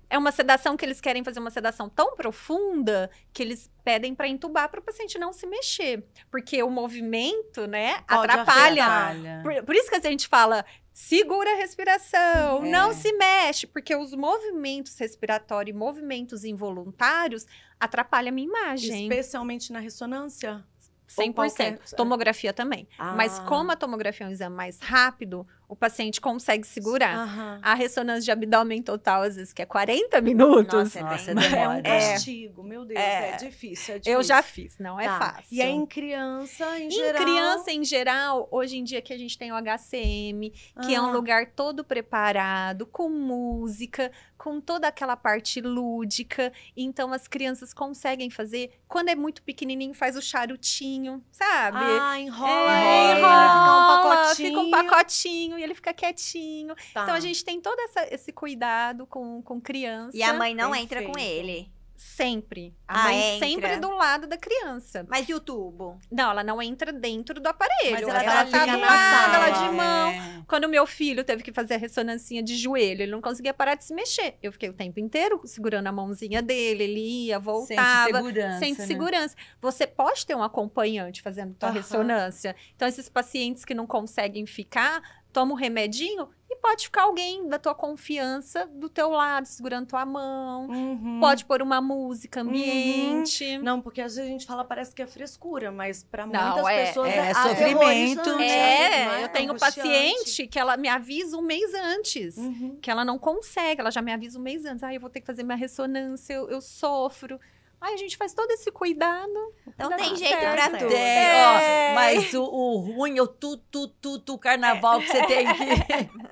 é uma sedação que eles querem fazer uma sedação tão profunda que eles pedem para intubar para o paciente não se mexer, porque o movimento, né, Pode atrapalha. afetar. Por isso que a gente fala, segura a respiração, É. não se mexe, porque os movimentos respiratórios e movimentos involuntários atrapalham a minha imagem. Especialmente na ressonância? 100%. qualquer- Tomografia também. Ah. Mas como a tomografia é um exame mais rápido, o paciente consegue segurar. Aham. A ressonância de abdômen total, às vezes, que é 40 minutos. Nossa, Nossa, bem- É um demora. castigo, meu Deus, é difícil, é difícil. Eu já fiz, não é Tá. fácil. E aí, em criança, em Em geral... criança, em geral, hoje em dia que a gente tem o HCM, que é um Ah. lugar todo preparado, com música, com toda aquela parte lúdica. Então, as crianças conseguem fazer. Quando é muito pequenininho, faz o charutinho, sabe? Enrola É, ele, enrola, fica fica um pacotinho e ele fica quietinho. Tá. Então, a gente tem todo esse cuidado com criança. E a mãe não entra com Perfeito. ele. Sempre. A Ah, mãe entra. sempre do lado da criança. Mas e o tubo? Não, ela não entra dentro do aparelho. Mas ela ela tá fica do na lado, ela sala. de mão. É. Quando meu filho teve que fazer a ressonancinha de joelho, ele não conseguia parar de se mexer. Eu fiquei o tempo inteiro segurando a mãozinha dele, ele ia, voltava. Sente segurança, Sente né? segurança. Você pode ter um acompanhante fazendo tua Aham. ressonância. Então, esses pacientes que não conseguem ficar, toma um remedinho e pode ficar alguém da tua confiança do teu lado, segurando tua mão. Uhum. Pode pôr uma música, ambiente. Não, porque às vezes a gente fala, parece que é frescura, mas pra Não, muitas pessoas é sofrimento. aterrorizante, Eu tenho angustiante. paciente que ela me avisa um mês antes. Uhum. Que ela não consegue, ela já me avisa um mês antes. Eu vou ter que fazer minha ressonância, eu sofro. A gente faz todo esse cuidado. Então Dá tem tudo jeito certo. pra tudo. Tem, mas o ruim é o carnaval que você tem que...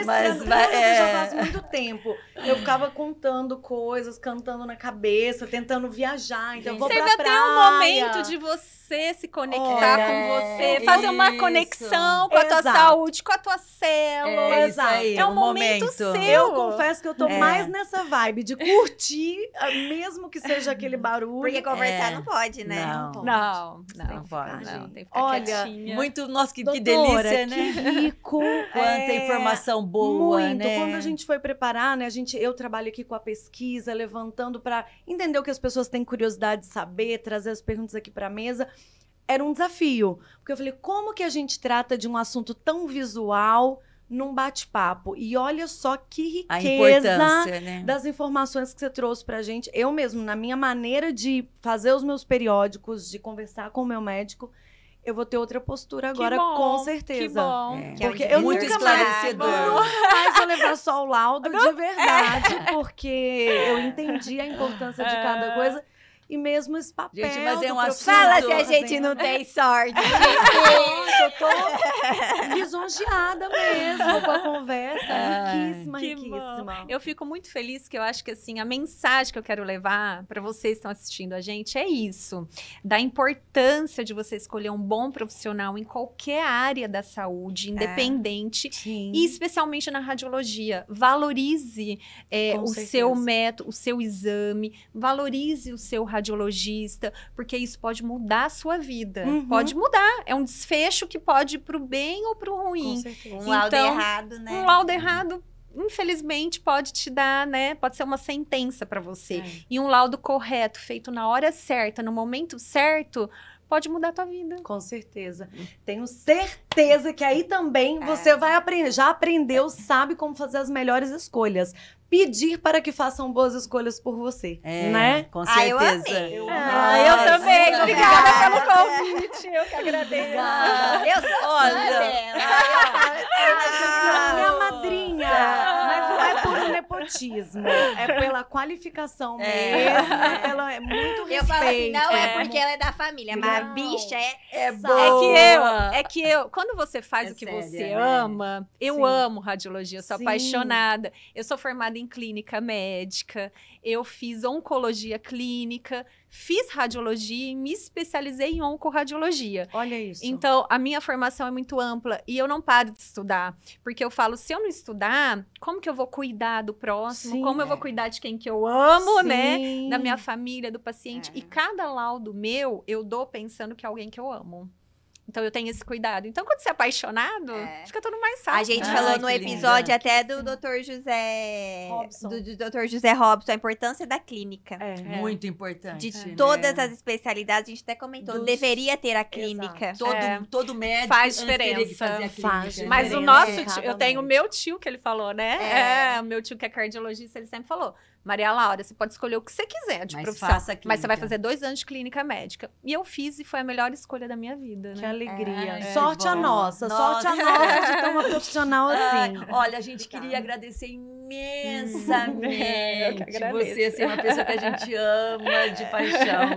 Mas vai- já faz muito tempo. Eu ficava contando coisas, cantando na cabeça, tentando viajar. Então eu vou Você pra vai praia. ter um momento de você se conectar Olha, com você, isso. fazer uma conexão com a tua Exato. saúde, com a tua célula. É isso aí, É um o momento seu. Eu confesso que eu tô É. mais nessa vibe de curtir, mesmo que seja aquele barulho. Porque conversar É. não pode, né? Não. Não, Tem não, que ficar, não, gente. tem que ficar Olha, quietinha. Muito, nossa, que Doutora, delícia, que né? rico. Quanta informação boa, Muito. né? Quando a gente foi preparar, né? Eu trabalho aqui com a pesquisa, levantando para entender o que as pessoas têm curiosidade de saber, trazer as perguntas aqui para a mesa. Era um desafio. Porque eu falei, como que a gente trata de um assunto tão visual num bate-papo? E olha só que A riqueza importância, né? das informações que você trouxe pra gente. Eu mesmo, na minha maneira de fazer os meus periódicos, de conversar com o meu médico, eu vou ter outra postura Que agora, bom, com Que certeza. bom. É. Que é Porque onde eu Muito nunca mais, esclarecedor. nunca mais vou levar só o laudo de verdade, porque eu entendi a importância de cada coisa. E mesmo esse papel Gente, mas é do um profissional Fala assunto- se a gente não tem sorte. Nossa, eu tô lisonjeada mesmo com a conversa. Ai, Riquíssima, que bom. riquíssima. Eu fico muito feliz que eu acho que assim a mensagem que eu quero levar para vocês que estão assistindo a gente é isso, da importância de você escolher um bom profissional em qualquer área da saúde, independente. Sim. E especialmente na radiologia, valorize Com o certeza. seu método, o seu exame, valorize o seu radiologista, porque isso pode mudar a sua vida. Uhum. Pode mudar. É um desfecho que pode ir pro bem ou pro ruim. Com certeza. Um laudo Então, errado, né? Um laudo errado, infelizmente, pode te dar, né? Pode ser uma sentença para você. É. E um laudo correto, feito na hora certa, no momento certo, pode mudar a tua vida. Com certeza. Tenho certeza que aí também você vai aprender. Já aprendeu, sabe como fazer as melhores escolhas. Pedir para que façam boas escolhas por você, É, né? com Ah, eu certeza. amei. Eu eu também. Nossa, Obrigada obrigada. pelo convite. Eu que agradeço. Eu sou fã Olha. dela. Minha madrinha. Mas não é por um nepotismo. É pela qualificação mesmo. É muito respeito. Eu falo assim, não é como- porque ela é da família, mas a Não. bicha é... É Sabe? boa. É que eu, quando você faz É o que séria, você né? ama, eu Sim. amo radiologia, eu sou Sim. apaixonada. Eu sou formada em clínica médica, eu fiz oncologia clínica, fiz radiologia e me especializei em oncoradiologia. Olha isso. Então, a minha formação é muito ampla e eu não paro de estudar. Porque eu falo, se eu não estudar, como que eu vou cuidar do próximo? Sim. Como eu vou cuidar de quem que eu amo, né? Sim. Da minha família, do paciente. É. E cada laudo meu, eu dou pensando que é alguém que eu amo. Então, eu tenho esse cuidado. Então, quando você é apaixonado, É. fica tudo mais fácil. A gente Ai, falou no que episódio linda. até do Dr. José... Robson. Do Dr. José Robson, a importância da clínica. É. Muito importante. De né? todas as especialidades, a gente até comentou, Dos- deveria ter a clínica. Exato. Todo, É. todo médico Faz antes teria que diferença. fazer a clínica, Faz né? Mas o diferença. nosso É. tio, eu tenho o meu tio que ele falou, né? É. O meu tio que é cardiologista, ele sempre falou: Maria Laura, você pode escolher o que você quiser de Mas profissão, faça a mas você vai clínica. fazer 2 anos de clínica médica. E eu fiz e foi a melhor escolha da minha vida, Que né? alegria. É, Sorte a bom. nossa. Nossa. Sorte a nossa de ter uma profissional assim. Ai, olha, a gente Obrigada. queria agradecer imensamente Eu que agradeço. você ser uma pessoa que a gente ama de paixão.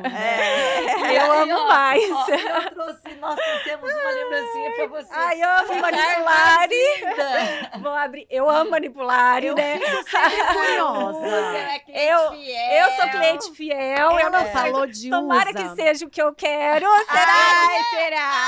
Eu amo ó, mais. ó, eu trouxe, nós trouxemos uma lembrancinha pra você. Ai, eu amo Ficar manipulare. linda. Vou abrir. Eu amo manipulare, Eu né? fico sempre curiosa. Eu sou cliente fiel. Eu não Ela falou de Tomara usa. que seja o que eu quero. Ai, será?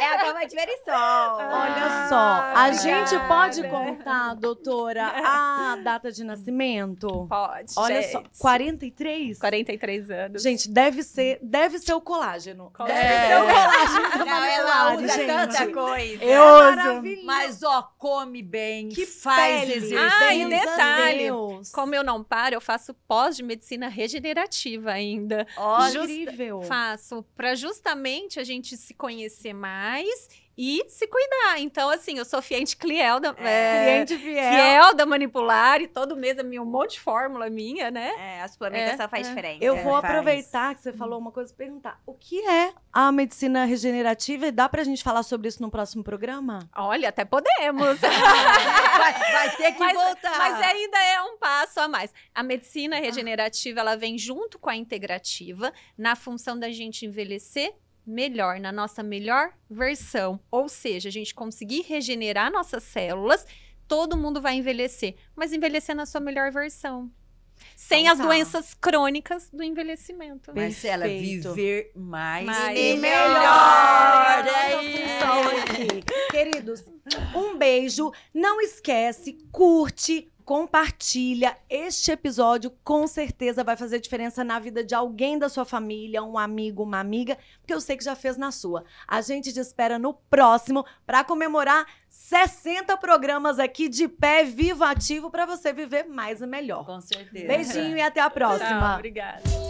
É a gama de Verisol. Olha só, a gente obrigada. pode contar, doutora, a data de nascimento? Pode. Olha gente. só, 43? 43 anos. Gente, deve ser o colágeno. Com Deve certeza. ser o colágeno da Não, ela Manipulare, usa gente. tanta coisa. Eu É uso. maravilhoso. Mas, ó, come bem, Que faz pele. exercício. Ah, e Benza detalhe, Deus. Como eu não paro, eu faço pós de medicina regenerativa ainda. Olha, Justa- incrível. Faço para justamente a gente se conhecer mais, mais e se cuidar. Então, assim, eu sou cliente fiel Cliente fiel da Manipular, e todo mês é um monte de fórmula minha, né? A suplementação faz diferença. Eu vou faz. aproveitar que você falou uma coisa e perguntar. O que é a medicina regenerativa? E dá pra gente falar sobre isso no próximo programa? Olha, até podemos. Vai ter que voltar. Mas ainda é um passo a mais. A medicina regenerativa, ela vem junto com a integrativa, na função da gente envelhecer melhor, na nossa melhor versão. Ou seja, a gente conseguir regenerar nossas células, todo mundo vai envelhecer, mas envelhecer na sua melhor versão. Sem Então as tá. doenças crônicas do envelhecimento. Marcela, Perfeito. viver mais E melhor. É Essa função aqui. Queridos, um beijo. Não esquece, curte, compartilha. Este episódio com certeza vai fazer diferença na vida de alguém da sua família, um amigo, uma amiga, porque eu sei que já fez na sua. A gente te espera no próximo para comemorar 60 programas aqui de pé, vivo, ativo, para você viver mais e melhor. Com certeza. Beijinho e até a próxima. Tchau, obrigada.